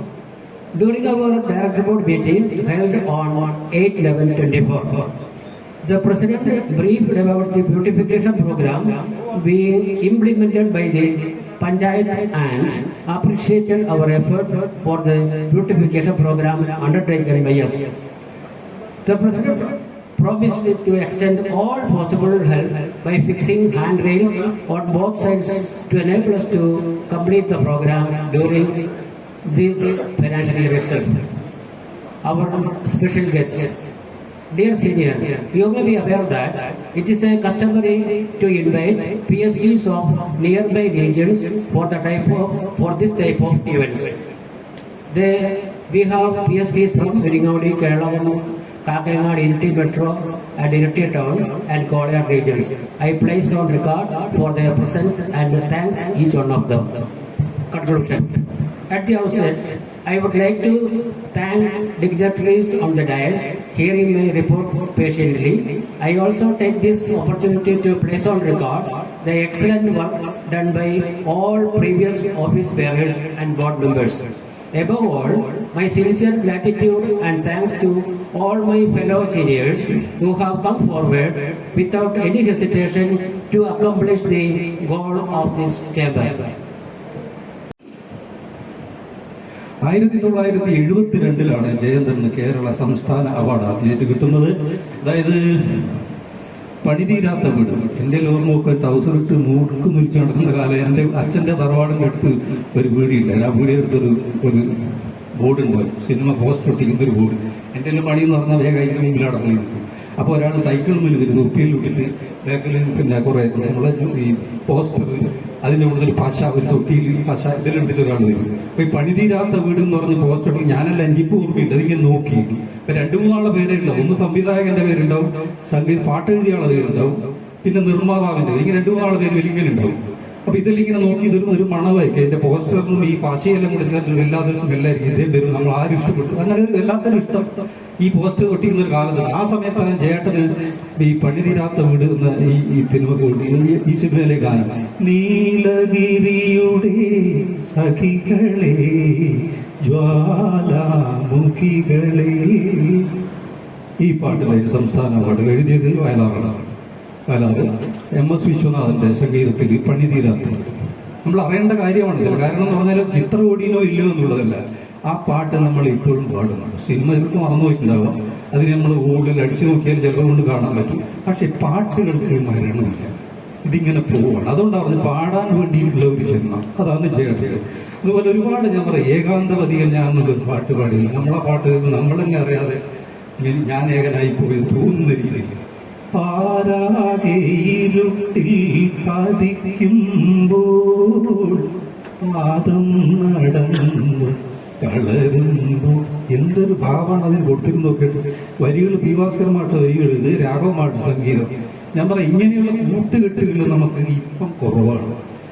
during our Director Board meeting held on 8/11/24. The President briefed about the beautification program being implemented by the Panchayat and appreciated our effort for the beautification program undertaken by us. The President promised to extend all possible help by fixing handrails on both sides to enable us to complete the program during the financial year itself. Our special guests. Dear senior, you may be aware that it is a customary to invite PSGs of nearby regions for this type of events. We have PSGs from Viringodi, Kerala, Kakinad, Iriti Metro, and Iriti Town and Kolayat regions. I place on record for their presence and thanks each one of them. Conclusion. At the outset, I would like to thank dignitaries on the dais hearing my report patiently. I also take this opportunity to place on record the excellent work done by all previous office bearers and board members. Above all, my sincere gratitude and thanks to all my fellow seniors who have come forward without any hesitation to accomplish the goal of this chamber. 1972 ജയചന്ദ്രന് കേരള സംസ്ഥാന award ആദ്യമായിട്ട് കിട്ടുന്നത്. അതായത് പണിതീരാത്ത വീട്. എൻ്റെ ഓർമ്മ നോക്കാൻ ടൗസർ ഇട്ട് മൂക്ക് മുരിച്ച് നടക്കുന്ന കാലം എൻ്റെ അച്ഛൻ്റെ തറവാടിൻ്റെ അടുത്ത് ഒരു വീടില്ല. ആ വീടിൻ്റെ അടുത്തൊരു ബോർഡുണ്ട്, സിനിമ പോസ്റ്റർ ഒട്ടിക്കുന്നൊരു ബോർഡ്. എൻ്റെ എല്ലാം പണി എന്ന് പറഞ്ഞാൽ വേഗം അതിൻ്റെ മുമ്പിൽ അടങ്ങി നിൽക്കും. അപ്പോൾ ഒരാൾ സൈക്കിൾ മുന്നിൽ വരുന്നത് ഒപ്പിയിൽ വിട്ടിട്ട് ബാക്കിൽ പിന്നെ കുറേ നമ്മളെ ഈ പോസ്റ്റർ അതിൻ്റെ കൂടുതൽ പശ ഒരു തൊട്ടിയിൽ പശ ഇതിലെടുത്തിട്ട് ഒരാൾ വരും. അപ്പോൾ ഈ പണിതീരാത്ത വീട് എന്ന് പറഞ്ഞ് പോസ്റ്റർ ഒട്ടി ഞാനല്ല എനിക്കിപ്പോൾ ഓർമ്മയുണ്ട്. അതിങ്ങനെ നോക്കി ഇപ്പം 2-3 ആളുടെ പേരേ ഉണ്ടാവും. ഒന്ന് സംവിധായകൻ്റെ പേരുണ്ടാവും, പാട്ടെഴുതിയ ആളുടെ പേരുണ്ടാവും, പിന്നെ നിർമ്മാതാവിൻ്റെ പേര്. ഇങ്ങനെ 2-3 ആളുടെ പേര് ഇങ്ങനെ ഉണ്ടാവും. അപ്പൊ ഇതെല്ലാം ഇങ്ങനെ നോക്കി ഇതൊരു ഒരു മണമായിരിക്കും. അതിന്റെ പോസ്റ്ററിനും ഈ പാശയെല്ലാം കൂടി ചേർത്ത് എല്ലാ ദിവസവും എല്ലായിരിക്കും ഇതേ വരും, നമ്മൾ ആരും ഇഷ്ടപ്പെട്ടു. അങ്ങനെ എല്ലാത്തിനും ഇഷ്ടം ഈ പോസ്റ്റർ ഒട്ടിക്കുന്ന ഒരു കാലത്താണ്. ആ സമയത്താണ് ചേട്ടന് ഈ പണിതീരാത്ത വീട് എന്ന ഈ സിനിമ ഈ സിനിമയിലെ ഗാനം, നീലഗിരിയുടെ സഖികളെ ജ്വാലാമുഖികളെ, ഈ പാട്ടിലെ സംസ്ഥാന അവാർഡ് എഴുതിയത് വയലാറാണ്. വയലാറ് MS വിശ്വനാഥന്റെ സംഗീതത്തിൽ പണിതീരാത്ത. നമ്മൾ അറിയേണ്ട കാര്യമാണ് ഇതിൽ. കാരണം എന്ന് പറഞ്ഞാൽ ചിത്രം ഓടിയോ ഇല്ലയോ എന്നുള്ളതല്ല, ആ പാട്ട് നമ്മൾ ഇപ്പോഴും പാടുന്നുണ്ട്. സിനിമകൾക്ക് മറന്നുപോയിട്ടുണ്ടാവും, അതിന് നമ്മൾ കൂടുതൽ അടിച്ചു നോക്കിയാൽ ചിലപ്പോൾ കൊണ്ട് കാണാൻ പറ്റും. പക്ഷെ പാട്ടുകൾക്ക് മരണമില്ല, ഇതിങ്ങനെ പോവാണ്. അതുകൊണ്ടാണ് പറഞ്ഞത് പാടാൻ വേണ്ടിയിട്ടുള്ള ഒരു ജന്മം, അതാണ് ചെയ്യേണ്ടത്. അതുപോലെ ഒരുപാട് ഞാൻ പറയാം, ഏകാന്തവതികൾ ഞാൻ എന്നുള്ളൊരു പാട്ട് പാടിയില്ല. നമ്മളെ പാട്ട് നമ്മൾ തന്നെ അറിയാതെ ഞാൻ ഏകനായി പോയി തോന്നുന്ന രീതിയിൽ പാരാകെ ഇരുട്ടിൽ പതിക്കുമ്പോൾ പാദം നടന്നു തളരുമ്പോൾ, എന്തൊരു ഭാവമാണ് അതിന് കൊടുത്തിരുന്നു നോക്കിയിട്ട്. വരികൾ പി ഭാസ്കർ മാഷ വരികൾ, ഇത് രാഘവ മാഷ സംഗീതം. ഞാൻ പറയാം, ഇങ്ങനെയുള്ള കൂട്ടുകെട്ടുകൾ നമുക്ക് ഇപ്പം കുറവാണ്.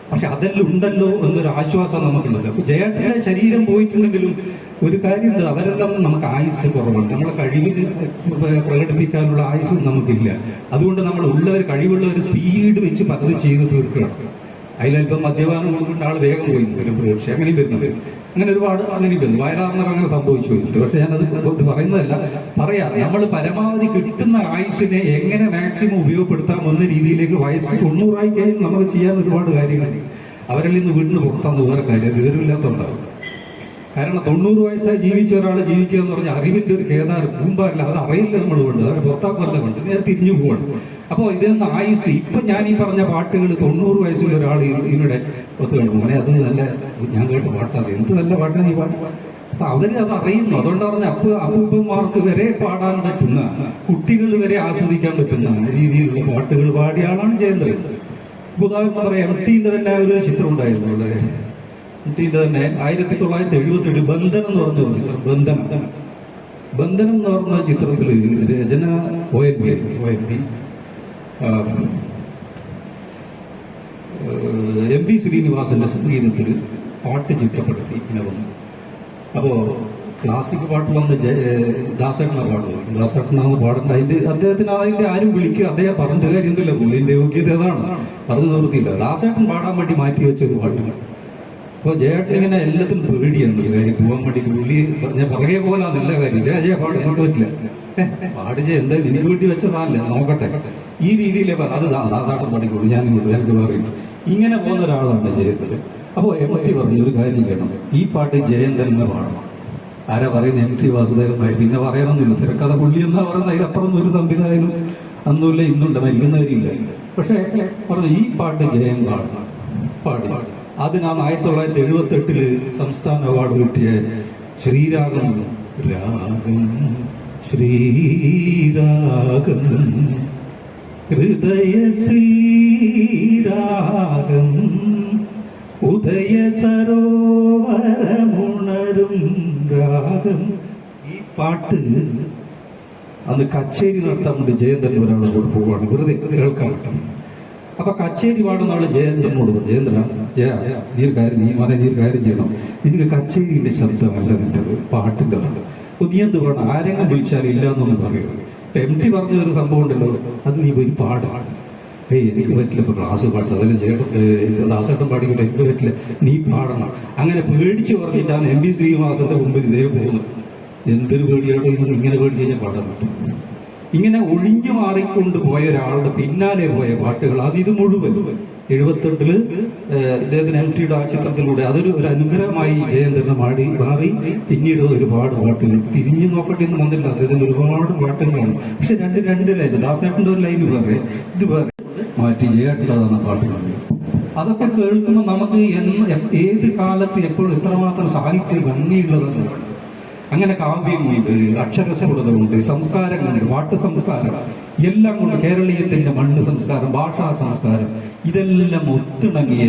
പക്ഷെ അതെല്ലാം ഉണ്ടല്ലോ എന്നൊരു ആശ്വാസം നമുക്കുള്ളത്. അപ്പൊ ജയേട്ടന്റെ ശരീരം പോയിട്ടുണ്ടെങ്കിലും ഒരു കാര്യമുണ്ട്, അവരെല്ലാം നമുക്ക് ആയുസ് കുറവുണ്ട്. നമ്മളെ കഴിവിന് പ്രകടിപ്പിക്കാനുള്ള ആയുസ്സും നമുക്കില്ല. അതുകൊണ്ട് നമ്മൾ ഉള്ളവർ കഴിവുള്ളവർ സ്പീഡ് വെച്ച് പലത് ചെയ്ത് തീർക്കണം. അതിലല്പം മദ്യപാനം കൊണ്ടുകൊണ്ട് ആൾ വേഗം പോയി വരും, പക്ഷെ അങ്ങനെയും വരുന്നത് അങ്ങനെ ഒരുപാട് അങ്ങനെയും വരുന്നു. വയലാറിനൊക്കെ അങ്ങനെ സംഭവിച്ചു. പക്ഷെ ഞാനത് പറയുന്നതല്ല, പറയാം നമ്മൾ പരമാവധി കിട്ടുന്ന ആയുസ്സിനെ എങ്ങനെ മാക്സിമം ഉപയോഗപ്പെടുത്താമെന്ന രീതിയിലേക്ക് വയസ്സ് 90 കഴിഞ്ഞ് നമുക്ക് ചെയ്യാൻ ഒരുപാട് കാര്യങ്ങൾ. അവരിൽ നിന്ന് വീട്ടിൽ പുറത്താന്ന് വേറെ കാര്യം വിവരമില്ലാത്തതുണ്ടാവും. കാരണം 90 വയസ്സായി ജീവിച്ച ഒരാൾ ജീവിക്കുക എന്ന് പറഞ്ഞാൽ അറിവിന്റെ ഒരു കേദാരം മുമ്പല്ല, അത് അറിയില്ല നമ്മൾ കൊണ്ട്, അവരെ പുറത്താക്കുമല്ല കൊണ്ട് നേരെ തിരിഞ്ഞു പോവാണ്. അപ്പോൾ ഇതെന്ന് ആയുസ്. ഇപ്പൊ ഞാൻ ഈ പറഞ്ഞ പാട്ടുകൾ 90 വയസ്സുള്ള ഒരാൾ ഇവിടെ ഒത്തു കണ്ടു, മോനെ അത് നല്ല ഞാൻ കേട്ട പാട്ടാണ്, എന്ത് നല്ല പാട്ടാണ് ഈ പാട്ട്. അപ്പൊ അവര് അത് അറിയുന്നു. അതുകൊണ്ട് പറഞ്ഞ അപ്പൂപ്പന്മാർക്ക് വരെ പാടാൻ പറ്റുന്ന, കുട്ടികൾ വരെ ആസ്വദിക്കാൻ പറ്റുന്ന രീതിയിലുള്ള പാട്ടുകൾ പാടിയ ആളാണ് ജയേന്ദ്രൻ. ഉദാഹരണം പറയാം, MTന്റെ തന്നെ ഒരു ചിത്രം ഉണ്ടായിരുന്നു, വളരെ MTന്റെ തന്നെ 1977 ബന്ധനം എന്ന് പറഞ്ഞ ഒരു ചിത്രം. ബന്ധനം എന്ന് പറഞ്ഞ ചിത്രത്തിൽ രചന ONV MB ശ്രീനിവാസന്റെ സംഗീതത്തിൽ പാട്ട് ചിട്ടപ്പെടുത്തി ഇങ്ങനെ വന്നു. അപ്പോ ക്ലാസിക് പാട്ട് വന്ന് ദാസേട്ടനാണ് പാടുന്നത്. ദാസേട്ടനാണ് പാടേണ്ട. അദ്ദേഹത്തിന് അതിന്റെ ആരും വിളിക്കുക, അദ്ദേഹം പറഞ്ഞ കാര്യമൊന്നുമില്ല, പുള്ളിന്റെ യോഗ്യത ഏതാണ് പറഞ്ഞു നിർത്തിയില്ല. ദാസേട്ടൻ പാടാൻ വേണ്ടി മാറ്റി വെച്ച ഒരു പാട്ടാണ്. അപ്പോൾ ജയേട്ടൻ ഇങ്ങനെ എല്ലാത്തിനും പേടിയാണ് ഒരു കാര്യം പോകാൻ വേണ്ടിയിട്ട്. പുള്ളി ഞാൻ പുറകെ പോലാന്ന് എല്ലാ കാര്യം. ജയ പാട് എനിക്ക് പറ്റില്ല, പാടിച്ച എന്താ എനിക്ക് വേണ്ടി വെച്ച സാധനല്ലേ, നോക്കട്ടെ ഈ രീതിയിലേ അത് ദാസാട്ടം പാടിക്കോളൂ, ഞാൻ എനിക്ക് പറയുന്നു. ഇങ്ങനെ പോകുന്ന ഒരാളാണ് ജയത്തിൽ. അപ്പോൾ MT പറഞ്ഞു ഒരു കാര്യം ചെയ്യണം, ഈ പാട്ട് ജയൻ തന്നെ പാടണം. ആരാ പറയുന്നത്? MT വാസുദേവൻ. പിന്നെ പറയാനൊന്നുമില്ല, തിരക്കഥ പുള്ളി എന്നാ പറയുന്നത്. അതിലപ്പുറം ഒരു സംവിധായകനും അന്നുമില്ല ഇന്നുണ്ട്, മരിക്കുന്നവരില്ല. പക്ഷെ പറഞ്ഞു ഈ പാട്ട് ജയൻ പാടണം. പാടി അതിനാണ് 1978 സംസ്ഥാന അവാർഡ് കിട്ടിയ ശ്രീരാഗം. രാഗം ശ്രീരാഗം ഹൃദയ ശ്രീരാഗം ഉദയ സരോവരമുണരും രാഗം. ഈ പാട്ട് അന്ന് കച്ചേരി നടത്താൻ വേണ്ടി ജയേന്ദ്രൻ ഒരാളെ കൂടെ പോവുകയാണ്, വെറുതെ കേൾക്കാൻ പറ്റും. അപ്പൊ കച്ചേരി പാടുന്ന ആള് ജയേന്ദ്രനോട് പറഞ്ഞു, ജയേന്ദ്ര നീ ഒരു കാര്യം ചെയ്യണം, എനിക്ക് കച്ചേരിന്റെ ശബ്ദമല്ല നിന്റേത്, പാട്ടിൻ്റെതാണ്. അപ്പൊ നീ എന്ത് വേണം, ആരെങ്കിലും വിളിച്ചാലും ഇല്ല എന്നൊന്നും പറയുന്നത്. MT പറഞ്ഞ ഒരു സംഭവം ഉണ്ടല്ലോ, അത് നീ പോയി പാടാണ്. എനിക്ക് പറ്റില്ല, ഇപ്പൊ ക്ലാസ് പാട്ട് അതെല്ലാം ദാസേട്ടൻ പാടിക്കൊണ്ട് എനിക്ക് പറ്റില്ല, നീ പാടണം. അങ്ങനെ പേടിച്ച് പറഞ്ഞിട്ടാണ് MB ശ്രീനിവാസന്റെ മുമ്പിൽ ഇതേ പോകുന്നത്. എന്തൊരു പേടിയോടെ ഇങ്ങനെ പേടിച്ച് കഴിഞ്ഞാൽ പാടാൻ പറ്റും. ഇങ്ങനെ ഒഴിഞ്ഞു മാറിക്കൊണ്ട് പോയ ഒരാളുടെ പിന്നാലെ പോയ പാട്ടുകൾ, ഇത് മുഴുവൻ 78 ഇദ്ദേഹത്തിന് MTയുടെ ആ ചിത്രത്തിലൂടെ അതൊരു അനുഗ്രഹമായി ജയേന്ദ്രനെ മാറി. പിന്നീട് ഒരുപാട് പാട്ടുകൾ തിരിഞ്ഞു നോക്കട്ടെ എന്ന് വന്നില്ല, അദ്ദേഹത്തിന് ഒരുപാട് പാട്ടുകളാണ്. പക്ഷെ രണ്ട് ലൈൻ, ദാസേട്ടന്റെ ഒരു ലൈന് വേറെ, ഇത് വേറെ മാറ്റി ജയേട്ടൻ്റെതാണ് പാട്ടുകൾ. അതൊക്കെ കേൾക്കുമ്പോൾ നമുക്ക് ഏത് കാലത്ത് എപ്പോഴും എത്രമാത്രം സാഹിത്യ ഭംഗിയുള്ളതാണ്. അങ്ങനെ കാവ്യമുണ്ട്, അക്ഷരസ്ഫുടതമുണ്ട്, സംസ്കാരങ്ങളുണ്ട്, പാട്ട് സംസ്കാരം എല്ലാം കൊണ്ട് കേരളീയത്തിന്റെ മണ്ണ് സംസ്കാരം, ഭാഷാ സംസ്കാരം ഇതെല്ലാം ഒത്തിണങ്ങിയ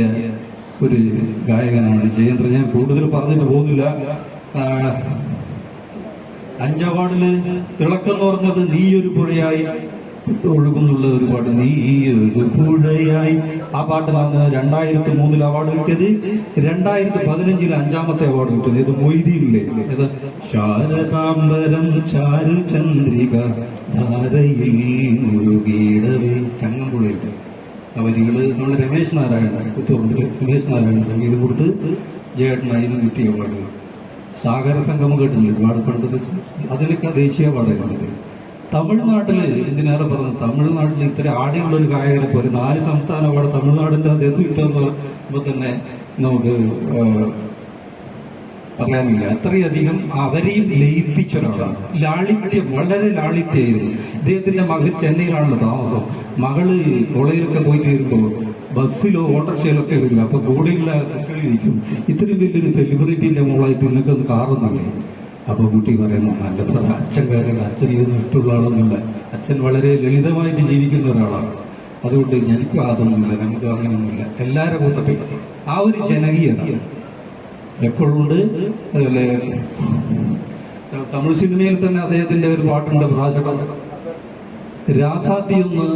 ഒരു ഗായകനാണ് ജയേന്ദ്രൻ. ഞാൻ കൂടുതൽ പറഞ്ഞിട്ട് പോകുന്നില്ല. 5 അവാർഡില് തിളക്കം എന്ന് പറഞ്ഞത് നീയൊരു പുഴയായി, ഒഴുകുന്നുള്ള ഒരു പാട്ട്, നീ ഒരു പുഴയായി. ആ പാട്ടിനാണ് 2003 അവാർഡ് കിട്ടിയത്. 2015 5ാമത്തെ അവാർഡ് കിട്ടിയത്. ഇത് മൊയ്തീനിലെ ഇത് ശാരദാംബരം ചാരു ചന്ദ്രിക ധാരയിൽ മുഴുകിയിടവേ, ചങ്ങമ്പുഴയുടെ വരികള് നമ്മുടെ രമേശ് നാരായണൻ, പുത്തൂറിന്റെ രമേശ് നാരായണൻ സംഗീതം കൊടുത്ത് ജയേട്ടൻ അതിന് കിട്ടിയ അവാർഡ്. സാഗര സംഗമം കേട്ടിട്ടുണ്ട് ഒരുപാട് പണ്ടത്, അതിനൊക്കെ ദേശീയ അവാർഡായിരുന്നു. തമിഴ്നാട്ടില് എന്തിനേറെ പറഞ്ഞു, തമിഴ്നാട്ടിൽ ഇത്ര ആടെയുള്ള ഒരു ഗായകനെ പോലെ 4 സംസ്ഥാന അവാർഡ് തമിഴ്നാടിന്റെ അദ്ദേഹം കിട്ടുമെന്ന് പറയുമ്പോൾ തന്നെ നമുക്ക് പറയാനില്ല. അത്രയധികം അവരെയും ലയിപ്പിച്ച ഒരാളാണ്. ലാളിത്യം, വളരെ ലാളിത്യമായിരുന്നു. ഇദ്ദേഹത്തിന്റെ മകൾ ചെന്നൈയിലാണല്ലോ താമസം. മകള് കോളേജിലൊക്കെ പോയിട്ട് വരുമ്പോൾ ബസ്സിലോ ഓട്ടോറിക്ഷയിലൊക്കെ വരും. അപ്പൊ കൂടെയുള്ള കുട്ടികളിരിക്കും, ഇത്രയും വലിയൊരു സെലിബ്രിറ്റിന്റെ മോളായിട്ട് നിങ്ങൾക്കൊന്ന് കാറുന്നില്ലേ? അപ്പൊ കുട്ടി പറയുന്നു, നല്ലത് അച്ഛൻ കാര്യമില്ല, അച്ഛൻ ഇതൊന്നും ഇഷ്ടമുള്ള ആളൊന്നുമില്ല, അച്ഛൻ വളരെ ലളിതമായിട്ട് ജീവിക്കുന്ന ഒരാളാണ്, അതുകൊണ്ട് എനിക്കും അതൊന്നുമില്ല, നമുക്ക് അങ്ങനെയൊന്നുമില്ല. എല്ലാവരുടെ കൂട്ടത്തിൽ ആ ഒരു ജനകീയത എപ്പോഴുണ്ട്. അതുപോലെ തമിഴ് സിനിമയിൽ തന്നെ അദ്ദേഹത്തിന്റെ ഒരു പാട്ടുണ്ട്, പ്രാചകം രാസാത്തിയൊന്ന്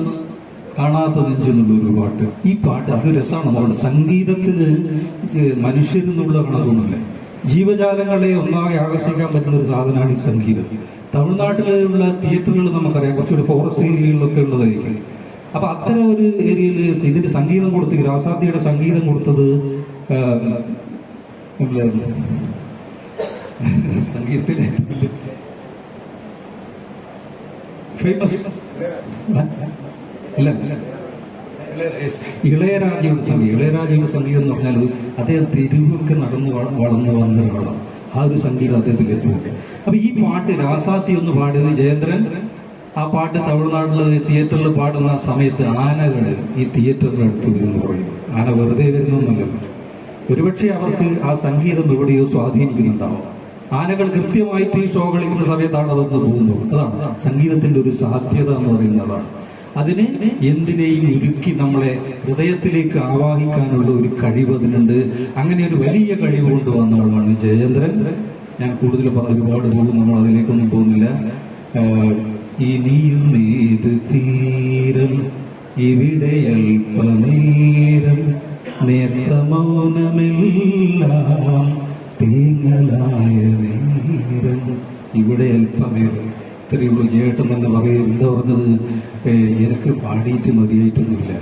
കാണാത്ത നെഞ്ചെന്നുള്ള ഒരു പാട്ട്. ഈ പാട്ട് അത് രസമാണ്. നമ്മുടെ സംഗീതത്തിന് മനുഷ്യരെന്നുള്ള കണക്കൊന്നുമില്ല, ജീവജാലങ്ങളെ ഒന്നാകെ ആകർഷിക്കാൻ പറ്റുന്ന ഒരു സാധനമാണ് ഈ സംഗീതം. തമിഴ്നാട്ടിലുള്ള തിയേറ്ററുകൾ നമുക്കറിയാം, കുറച്ചുകൂടി ഫോറസ്റ്റ് ഏരിയകളിലൊക്കെ ഉള്ളതായിരിക്കും. അപ്പൊ അത്തരം ഒരു ഏരിയയിൽ ഇതിന്റെ സംഗീതം കൊടുത്ത്, രാസാത്തിയുടെ സംഗീതം കൊടുത്തത് സംഗീതത്തിലെ ഫേമസ് അല്ല ഇളയരാജയുടെ സംഗീതം. ഇളയരാജയുടെ സംഗീതം എന്ന് പറഞ്ഞാൽ അദ്ദേഹം തെരുവൊക്കെ നടന്ന് വളർന്നു വന്ന ഒരാളാണ്. ആ ഒരു സംഗീതം അദ്ദേഹത്തിൽ ഏറ്റവും. അപ്പൊ ഈ പാട്ട് രാസാത്തി ഒന്ന് പാടിയത് ജയേന്ദ്രൻ. ആ പാട്ട് തമിഴ്നാട്ടിലെ തിയേറ്ററിൽ പാടുന്ന സമയത്ത് ആനകള് ഈ തിയേറ്ററിന്റെ അടുത്ത് വരുമെന്ന് പറയും. ആന വെറുതെ വരുന്നൊന്നുമല്ലല്ലോ, ഒരുപക്ഷെ അവർക്ക് ആ സംഗീതം എവിടെയോ സ്വാധീനിക്കുന്നുണ്ടാവും. ആനകൾ കൃത്യമായിട്ട് ഈ ഷോ കളിക്കുന്ന സമയത്താണ് വന്ന് പോകുന്നത്. അതാണ് സംഗീതത്തിന്റെ ഒരു സാധ്യത എന്ന് പറയുന്നതാണ്. അതിന് എന്തിനേയും ഒരുക്കി നമ്മളെ ഹൃദയത്തിലേക്ക് ആവാഹിക്കാനുള്ള ഒരു കഴിവ് അതിനുണ്ട്. അങ്ങനെ ഒരു വലിയ കഴിവ് കൊണ്ടുവന്ന ആളാണ് ജയേന്ദ്രൻ. ഞാൻ കൂടുതൽ ഒരുപാട് പോകും, നമ്മൾ അതിലേക്കൊന്നും പോകുന്നില്ല. ഇനിയും ഏത് തീരം ഇവിടെ അല്പനേരം നേർത്ത മൗനമെല്ലാം തേങ്ങലായ നേരം ഇവിടെ അല്പനേരം. ഇത്രയുള്ളൂ. ജയേട്ടൻ തന്നെ പറയും, എന്താ പറഞ്ഞത്, എനിക്ക് പാടിയിട്ട് മതിയായിട്ടൊന്നുമില്ല,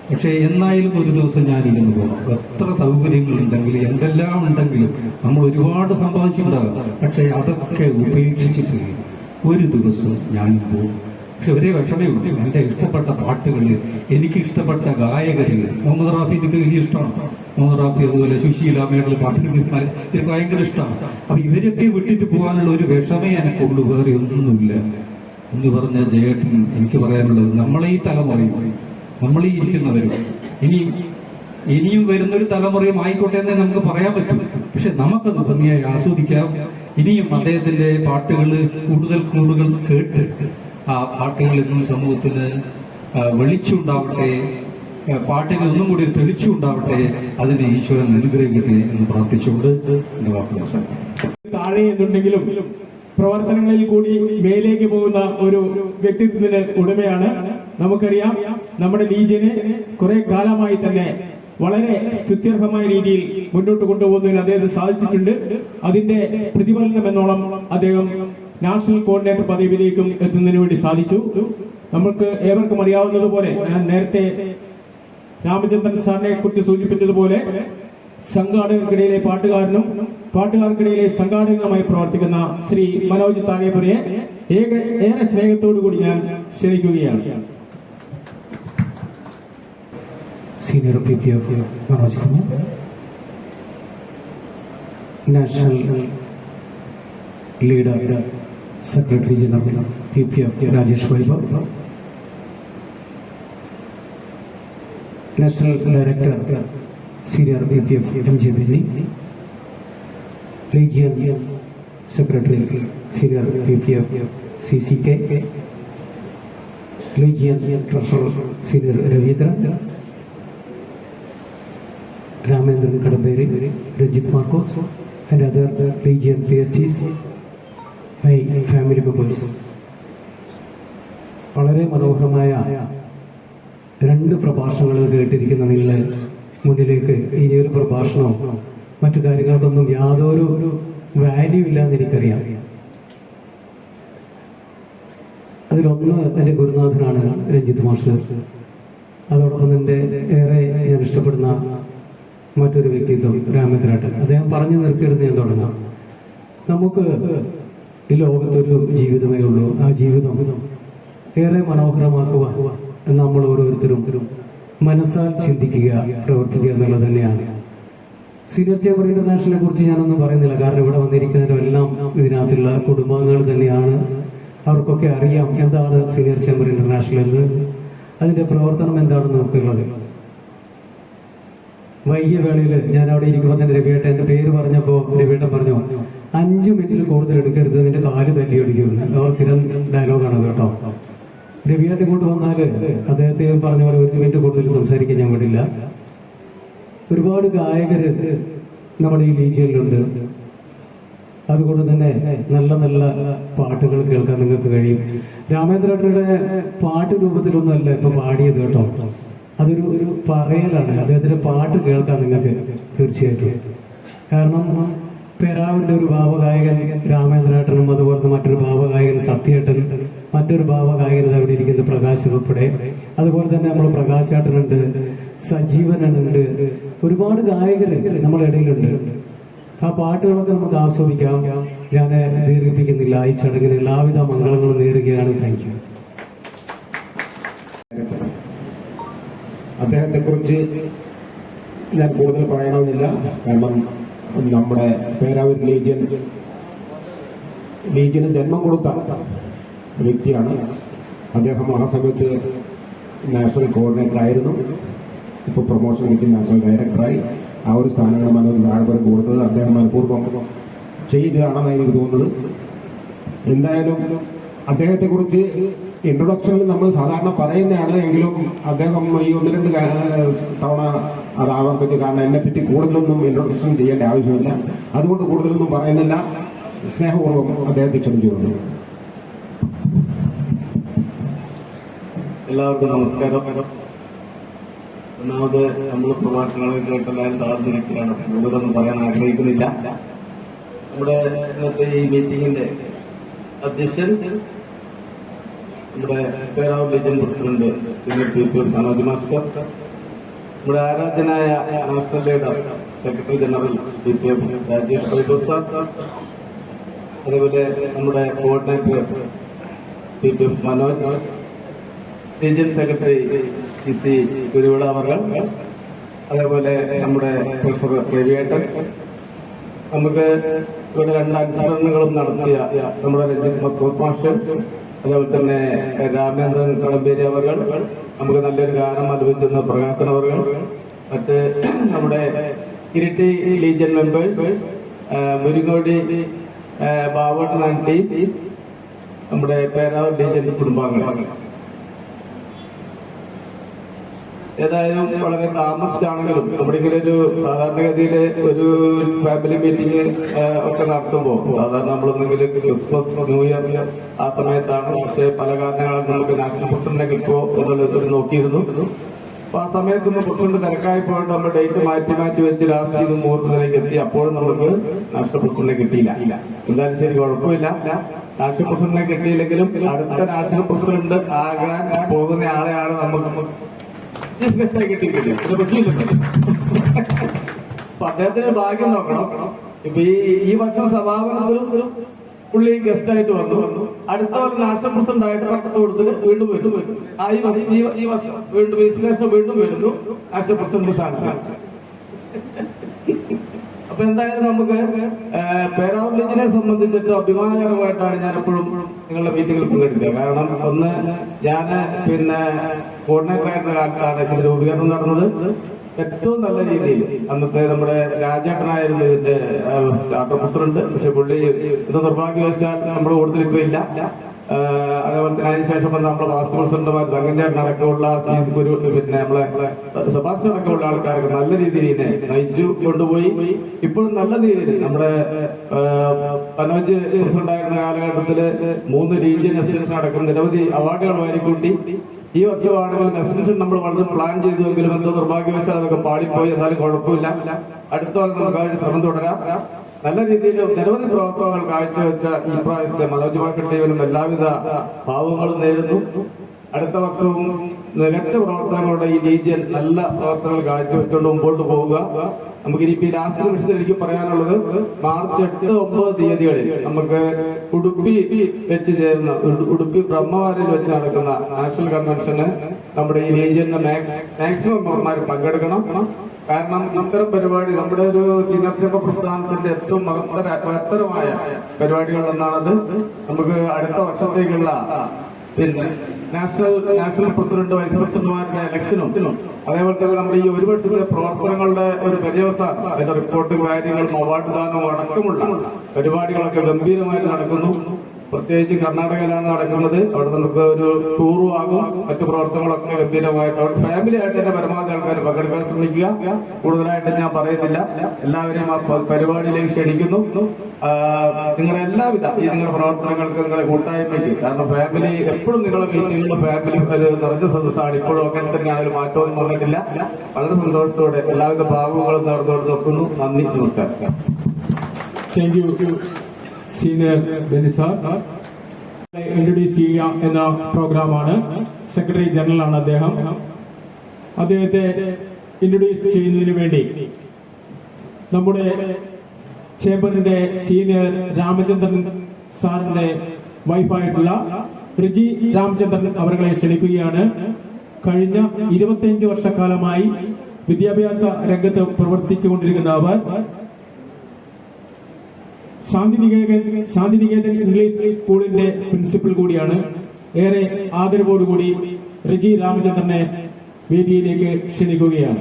പക്ഷെ എന്നായാലും ഒരു ദിവസം ഞാനിരുന്ന് പോകണം. എത്ര സൗകര്യങ്ങളുണ്ടെങ്കിലും എന്തെല്ലാം ഉണ്ടെങ്കിലും നമ്മൾ ഒരുപാട് സമ്പാദിച്ചിട്ടുണ്ടാകും, പക്ഷെ അതൊക്കെ ഉപേക്ഷിച്ചിട്ട് ഒരു ദിവസം ഞാൻ പോകും. പക്ഷെ ഒരേ വിഷമേ ഉള്ളൂ, എൻ്റെ ഇഷ്ടപ്പെട്ട പാട്ടുകൾ, എനിക്ക് ഇഷ്ടപ്പെട്ട ഗായകര്, മുഹമ്മദ് റാഫി എനിക്ക് വലിയ ഇഷ്ടമാണ്. മുഹമ്മദ് റാഫി, അതുപോലെ സുശീല, മേഡൽ പാട്ടുകൾ എനിക്ക് ഭയങ്കര ഇഷ്ടമാണ്. അപ്പൊ ഇവരൊക്കെ വിട്ടിട്ട് പോകാനുള്ള ഒരു വിഷമേ എനിക്കുള്ളൂ, വേറെ ഒന്നുമില്ല എന്ന് പറഞ്ഞ ജയേട്ടൻ എനിക്ക് പറയാനുള്ളത്, നമ്മളെ ഈ തലമുറയും നമ്മളീ ഇരിക്കുന്നവരും ഇനിയും വരുന്നൊരു തലമുറയും ആയിക്കോട്ടെ എന്നേ നമുക്ക് പറയാൻ പറ്റും. പക്ഷെ നമുക്കത് ഭംഗിയായി ആസ്വദിക്കാം. ഇനിയും അദ്ദേഹത്തിന്റെ പാട്ടുകൾ കൂടുതൽ കേട്ട് ആ പാട്ടുകൾ എന്നും സമൂഹത്തിന് വെളിച്ചുണ്ടാവട്ടെ, പാട്ടിന് ഒന്നും കൂടി തെളിച്ചുണ്ടാവട്ടെ, അതിന് ഈശ്വരൻ അനുഗ്രഹിക്കട്ടെ എന്ന് പ്രാർത്ഥിച്ചുകൊണ്ട് എന്റെ വാക്കുകൾ അവസാനിപ്പിക്കുന്നു. താഴെ എന്നുണ്ടെങ്കിലും പ്രവർത്തനങ്ങളിൽ കൂടി മേലേക്ക് പോകുന്ന ഒരു വ്യക്തിത്വത്തിന് ഉടമയാണ്. നമുക്കറിയാം, നമ്മുടെ ലീജിയനെ കുറെ കാലമായി തന്നെ വളരെ സ്തുത്യർഹമായ രീതിയിൽ മുന്നോട്ട് കൊണ്ടുപോകുന്നതിന് അദ്ദേഹത്തിന് സാധിച്ചിട്ടുണ്ട്. അതിന്റെ പ്രതിഫലനം എന്നോളം അദ്ദേഹം നാഷണൽ കോർഡിനേറ്റർ പദവിയിലേക്കും എത്തുന്നതിന് വേണ്ടി സാധിച്ചു. നമുക്ക് ഏവർക്കും അറിയാവുന്നതുപോലെ, ഞാൻ നേരത്തെ രാമചന്ദ്രൻ സാറിനെ കുറിച്ച് സൂചിപ്പിച്ചതുപോലെ, സംഘാടകർക്കിടയിലെ പാട്ടുകാരനും പാട്ടുകാർക്കിടയിലെ സംഘാടകനുമായി പ്രവർത്തിക്കുന്ന ശ്രീ മനോജ് താഴേപ്പുരയെ ഏറെ സ്നേഹത്തോടു കൂടി ഞാൻ ക്ഷണിക്കുകയാണ്. Senior PPF Manoj Kumar, National Leader Secretary General PPF Rajesh Vaibhav, National Director Senior PPF MJ Benny, Legion Secretary Senior PPF CCK, Legion Treasurer Senior Ravindra, Ramendran Kadamberi, Rajit Marcos, and other Legion PSTs, my family members. വളരെ മനോഹരമായ 2 പ്രഭാഷണങ്ങൾ കേട്ടിരിക്കുന്ന നിങ്ങളെ മുന്നിലേക്ക് ഇനിയൊരു പ്രഭാഷണമോ മറ്റു കാര്യങ്ങൾക്കൊന്നും യാതൊരു value ഇല്ല എന്ന് എനിക്കറിയാം. അതിലൊന്ന് എൻ്റെ ഗുരുനാഥനാണ് രഞ്ജിത്ത് മാസ്റ്റർ. അതോടൊപ്പം എൻ്റെ ഏറെ ഞാൻ ഇഷ്ടപ്പെടുന്ന മറ്റൊരു വ്യക്തിത്വം രാമേന്ദ്രേട്ടൻ. അദ്ദേഹം പറഞ്ഞു നിർത്തിയെടുത്ത് ഞാൻ തുടങ്ങാം. നമുക്ക് ഈ ലോകത്തൊരു ജീവിതമേ ഉള്ളൂ. ആ ജീവിതം ഏറെ മനോഹരമാക്കുവാൻ നമ്മൾ ഓരോരുത്തരും മനസ്സാൽ ചിന്തിക്കുക, പ്രവർത്തിക്കുക എന്നുള്ളത് തന്നെയാണ്. സീനിയർ ചേംബർ ഇന്റർനാഷണലിനെ കുറിച്ച് ഞാനൊന്നും പറയുന്നില്ല, കാരണം ഇവിടെ വന്നിരിക്കുന്നവരെല്ലാം ഇതിനകത്തുള്ള കുടുംബാംഗങ്ങൾ തന്നെയാണ്. അവർക്കൊക്കെ അറിയാം എന്താണ് സീനിയർ ചേംബർ ഇന്റർനാഷണൽ എന്ന്, അതിന്റെ പ്രവർത്തനം എന്താണെന്ന് നമുക്കുള്ളത്. വൈകിയ വേളയിൽ ഞാൻ അവിടെ ഇരിക്കുമ്പോൾ തന്നെ രവിയേട്ടൻ എൻ്റെ പേര് പറഞ്ഞപ്പോൾ രവിയേട്ടൻ പറഞ്ഞു 5 മിനിറ്റിൽ കൂടുതൽ എടുക്കരുത്, നിന്റെ കാല് തല്ലി അടിക്കുമെന്ന്. അവർ സ്ഥിരം ഡയലോഗാണ് കേട്ടോ. രവിയേട്ടൻ ഇങ്ങോട്ട് വന്നാൽ അദ്ദേഹത്തെ പറഞ്ഞ പോലെ 1 മിനിറ്റ് കൂടുതൽ സംസാരിക്കാൻ ഞാൻ വിടില്ല. ഒരുപാട് ഗായകര് നമ്മുടെ ഈ ലീജിയനിലുണ്ട്. അതുകൊണ്ട് തന്നെ നല്ല നല്ല പാട്ടുകൾ കേൾക്കാൻ നിങ്ങൾക്ക് കഴിയും. രാമേന്ദ്രേട്ടനുടെ പാട്ട് രൂപത്തിലൊന്നുമല്ല ഇപ്പൊ പാടിയത് കേട്ടോ, അതൊരു പറയലാണ്. അദ്ദേഹത്തിന്റെ പാട്ട് കേൾക്കാൻ നിങ്ങൾക്ക് തീർച്ചയായിട്ടും. കാരണം പെരാവിന്റെ ഒരു ഭാവഗായകൻ രാമേന്ദ്രേട്ടനും, അതുപോലെ മറ്റൊരു ഭാവഗായകൻ സത്യേട്ടൻ, മറ്റൊരു ഭാവഗായകൻ അവിടെ ഇരിക്കുന്ന പ്രകാശ് ഉൾപ്പെടെ, അതുപോലെ തന്നെ നമ്മൾ പ്രകാശേട്ടനുണ്ട്, സജീവനുണ്ട്, ഒരുപാട് ഗായകര് നമ്മുടെ ഇടയിലുണ്ട്. ആ പാട്ടുകളൊക്കെ നമുക്ക് ആസ്വദിക്കാം. ഞാൻ ദീർഘിപ്പിക്കുന്നില്ല. ഈ ചടങ്ങിന് എല്ലാവിധ മംഗളങ്ങളും നേരുകയാണ്. Thank you. അദ്ദേഹത്തെ കുറിച്ച് ഞാൻ കൂടുതൽ പറയണമെന്നില്ല, കാരണം നമ്മുടെ പേരാവൂർ ലീജിയന് ജന്മം കൊടുത്ത വ്യക്തിയാണ് അദ്ദേഹം. ആ സമയത്ത് നാഷണൽ കോർഡിനേറ്റർ ആയിരുന്നു. ഇപ്പോൾ പ്രൊമോഷൻ കിട്ടി നാഷണൽ ഡയറക്ടറായി. ആ ഒരു സ്ഥാനങ്ങൾ മനോജ് താഴ്വര കൊടുത്തത് അദ്ദേഹം മനഃപൂർവ്വം ചെയ്തതാണെന്ന് എനിക്ക് തോന്നുന്നത്. എന്തായാലും അദ്ദേഹത്തെക്കുറിച്ച് ഇൻട്രൊഡക്ഷനിൽ നമ്മൾ സാധാരണ പറയുന്നതാണ്, എങ്കിലും അദ്ദേഹം ഈ 1-2 തവണ അത് ആവർത്തിച്ച്, കാരണം എന്നെപ്പറ്റി കൂടുതലൊന്നും ഇൻട്രൊഡക്ഷൻ ചെയ്യേണ്ട ആവശ്യമില്ല. അതുകൊണ്ട് കൂടുതലൊന്നും പറയുന്നില്ല. സ്നേഹപൂർവ്വം അദ്ദേഹത്തെ ക്ഷണിച്ചുകൊണ്ടു. എല്ലാവർക്കും നമസ്കാരം. ഒന്നാമത് നമ്മൾ പ്രഭാഷണങ്ങൾ കേട്ടെല്ലാവരും താഴ്ന്നിരിക്കുകയാണ്. കൂടുതലൊന്നും പറയാൻ ആഗ്രഹിക്കുന്നില്ല. നമ്മുടെ ഇന്നത്തെ ഈ മീറ്റിംഗിന്റെ അധ്യക്ഷൻ നമ്മുടെ Peravoor legion president senior PP. Manoj master, നമ്മുടെ ആരാധ്യനായ national leader secretary general PPF. Rajesh Vaibhav sir, അതേപോലെ നമ്മുടെ coordinator PPF. Manoj, region secretary CC. Kuruvila അവർ, അതേപോലെ നമ്മുടെ പ്രൊഫസർ രവിയേട്ടൻ, നമുക്ക് ഇവിടെ 2 അനുസ്മരണങ്ങളും നടത്തിയ നമ്മുടെ രഞ്ജിത്ത് മത്തോസ് മാസ്റ്റർ, അതേപോലെ തന്നെ രാമേന്ദ്രൻ കടമ്പേരി അവർ, നമുക്ക് നല്ലൊരു ഗാനം ആലപിച്ചിരുന്ന പ്രകാശൻ അവർ, മറ്റ് നമ്മുടെ Iritty legion members, Muringodi Bavattan aunty, നമ്മുടെ പേരാവൂർ ലീജിയൻ കുടുംബാംഗങ്ങൾ. ഏതായാലും വളരെ താമസിച്ചാണെങ്കിലും നമ്മുടെ ഇങ്ങനെ ഒരു സാധാരണഗതിയില് ഒരു ഫാമിലി മീറ്റിംഗ് ഒക്കെ നടത്തുമ്പോൾ സാധാരണ നമ്മളൊന്നെങ്കിലും ക്രിസ്മസ്, ന്യൂ ഇയർ ആ സമയത്താണ്. പക്ഷെ പല കാരണങ്ങളാൽ നമുക്ക് നാഷണൽ പ്രസിഡന്റിനെ കിട്ടുമോ എന്നുള്ളത് നോക്കിയിരുന്നു. അപ്പൊ ആ സമയത്തൊന്ന് പ്രസിഡന്റ് തിരക്കായി പോയിട്ട് നമ്മൾ ഡേറ്റ് മാറ്റി വെച്ച് ലാസ്റ്റ് ഇത് മുഹൂർത്തത്തിലേക്ക് എത്തി. അപ്പോഴും നമുക്ക് നാഷണൽ പ്രസിഡന്റിനെ കിട്ടിയില്ല. എന്തായാലും ശരി, കുഴപ്പമില്ല. നാഷണൽ പ്രസിഡന്റിനെ കിട്ടിയില്ലെങ്കിലും അടുത്ത നാഷണൽ പ്രസിഡന്റ് ആകാൻ പോകുന്ന ആളെയാണ് നമുക്ക് ചീഫ് ഗസ്റ്റായി കിട്ടിയിട്ടില്ല. അപ്പൊ അദ്ദേഹത്തിന് ഭാഗ്യം നോക്കണം. ഇപ്പൊ ഈ വർഷം സമാപനത്തിലും പുള്ളി ഗസ്റ്റായിട്ട് വന്നു. അടുത്ത പോലെ നാഷണൽ പ്രസിഡന്റ് ആയിട്ട് പട്ടത്ത് കൊടുത്തിട്ട് വീണ്ടും ഈ വർഷം വീണ്ടും വിശ്ലേഷണം വീണ്ടും വരുന്നു നാഷണൽ പ്രസിഡന്റ് സ്ഥാനത്ത്. അപ്പൊ എന്തായാലും നമുക്ക് പേരാവൂർ ലീജിനെ സംബന്ധിച്ചിട്ട് അഭിമാനകരമായിട്ടാണ് ഞാൻ എപ്പോഴും നിങ്ങളുടെ മീറ്റിംഗിൽ പങ്കെടുക്കുക. കാരണം ഒന്ന്, ഞാൻ കോർഡിനേറ്റർ ആയിരുന്ന കാലത്താണ് ഇതിന്റെ രൂപീകരണം നടന്നത്. ഏറ്റവും നല്ല രീതിയിൽ അന്നത്തെ നമ്മുടെ രാജേട്ടനായിരുന്നു ഇതിന്റെ ചാർട്ടർ പ്രസിഡന്റ്. പക്ഷെ പുള്ളി ഇത് നിർഭാഗ്യവശാൽ നമ്മുടെ കൂടുതൽ ഇപ്പൊ ഇല്ല. അതേപോലെ തന്നെ അതിനുശേഷം നമ്മുടെ പാസ്റ്റ് പ്രസിഡന്റുമാർ തങ്കഞ്ചേട്ടൻ അടക്കമുള്ള പിന്നെ നമ്മളെ സെബാസ്റ്റ്യൻ അടക്കമുള്ള ആൾക്കാർക്ക് നല്ല രീതിയിൽ നയിച്ചു കൊണ്ടുപോയി. ഇപ്പോഴും നല്ല രീതിയിൽ നമ്മുടെ മനോജ് പ്രസിഡന്റായിരുന്ന കാലഘട്ടത്തില് 3 റീജിയൻ എക്സ്റ്റൻഷൻ അടക്കം നിരവധി അവാർഡുകൾ വാരിക്കൂട്ടി. ഈ വർഷമാണെങ്കിലും എക്സ്റ്റൻഷൻ നമ്മൾ വളരെ പ്ലാൻ ചെയ്തുവെങ്കിലും എന്തോ നിർഭാഗ്യവശാൽ അതൊക്കെ പാളിപ്പോയി. എന്നാലും കുഴപ്പമില്ല, അടുത്ത കൊല്ലം നമുക്ക് അതിന് ശ്രമം തുടരാം. നല്ല രീതിയിൽ നിരവധി പ്രവർത്തനങ്ങൾ കാഴ്ചവെച്ച ഈ പ്രാവശ്യത്തെ മനോജ് ഭാക്കർ ടീമിനും എല്ലാവിധ ഭാവങ്ങളും നേരുന്നു. അടുത്ത വർഷവും മികച്ച പ്രവർത്തനങ്ങളുടെ ഈ റീജിയൻ നല്ല പ്രവർത്തനങ്ങൾ കാഴ്ചവെച്ചുകൊണ്ട് മുമ്പോട്ട് പോവുക. നമുക്കിനിപ്പോ ഈ ലാസ്റ്റ് നിമിഷത്തിൽ എനിക്ക് പറയാനുള്ളത്, മാർച്ച് 8, 9 തീയതികളിൽ നമുക്ക് ഉടുപ്പി വെച്ച് ചേരുന്ന ഉടുപ്പി ബ്രഹ്മവാരിയിൽ വെച്ച് നടക്കുന്ന നാഷണൽ കൺവെൻഷന് നമ്മുടെ ഈ റീജിയന്റെ മാക്സിമം മെമ്പർമാർ പങ്കെടുക്കണം. കാരണം ഇത്തരം പരിപാടി നമ്മുടെ ഒരു സീനിയർ ചേംബർ പ്രസ്ഥാനത്തിന്റെ ഏറ്റവും മഹത്തരമായ പരിപാടികളിലൊന്നാണത്. നമുക്ക് അടുത്ത വർഷത്തേക്കുള്ള പിന്നെ നാഷണൽ പ്രസിഡന്റ് വൈസ് പ്രസിഡന്റുമാരുടെ ഇലക്ഷനും അതേപോലെ തന്നെ നമ്മുടെ ഈ 1 വർഷത്തെ പ്രവർത്തനങ്ങളുടെ ഒരു പര്യവസാനം, അതിന്റെ റിപ്പോർട്ടും കാര്യങ്ങളും അവാർഡ് ദാനവും അടക്കമുള്ള പരിപാടികളൊക്കെ ഗംഭീരമായി നടക്കുന്നു. പ്രത്യേകിച്ച് കർണാടകയിലാണ് നടക്കുന്നത്. അവിടെ നമുക്ക് ഒരു ടൂറും ആകും, മറ്റു പ്രവർത്തനങ്ങളൊക്കെ ഗംഭീരമായിട്ട് അവിടെ ഫാമിലി ആയിട്ട് തന്നെ പരമാവധി ആൾക്കാർ പങ്കെടുക്കാൻ ശ്രമിക്കുക. കൂടുതലായിട്ട് ഞാൻ പറയുന്നില്ല, എല്ലാവരെയും ആ പരിപാടിയിലേക്ക് ക്ഷണിക്കുന്നു. നിങ്ങളുടെ എല്ലാവിധ ഈ നിങ്ങളുടെ പ്രവർത്തനങ്ങൾക്ക്, നിങ്ങളുടെ കൂട്ടായ്മയ്ക്ക്, കാരണം ഫാമിലി എപ്പോഴും നിങ്ങളുടെ മീറ്റിങ്ങുള്ള ഫാമിലി ഒരു നിറഞ്ഞ സദസ്സാണ്. ഇപ്പോഴും അങ്ങനെ തന്നെയാണ്, ഒരു മാറ്റമൊന്നും വന്നിട്ടില്ല. വളരെ സന്തോഷത്തോടെ എല്ലാവിധ ഭാവങ്ങളും നടന്നുകൊണ്ട് നിർത്തുന്നു. നന്ദി, നമസ്കാരം. Thank you senior Benny sir. Introduce ചെയ്യുക എന്ന പ്രോഗ്രാമാണ്. സെക്രട്ടറി ജനറൽ ആണ് അദ്ദേഹം. അദ്ദേഹത്തെ ഇൻട്രൊഡ്യൂസ് ചെയ്യുന്നതിന് വേണ്ടി നമ്മുടെ ചേംബറിന്റെ സീനിയർ രാമചന്ദ്രൻ സാറിന്റെ വൈഫായിട്ടുള്ള റിജി രാമചന്ദ്രൻ അവരെ ക്ഷണിക്കുകയാണ്. കഴിഞ്ഞ 25 വർഷക്കാലമായി വിദ്യാഭ്യാസ രംഗത്ത് പ്രവർത്തിച്ചുകൊണ്ടിരിക്കുന്ന അവർ ശാന്തിനികേതൻ ഇംഗ്ലീഷ് സ്കൂളിന്റെ പ്രിൻസിപ്പൽ കൂടിയാണ്. ഏറെ ആദരവോടുകൂടി റിജി രാമചന്ദ്രനെ വേദിയിലേക്ക് ക്ഷണിക്കുകയാണ്.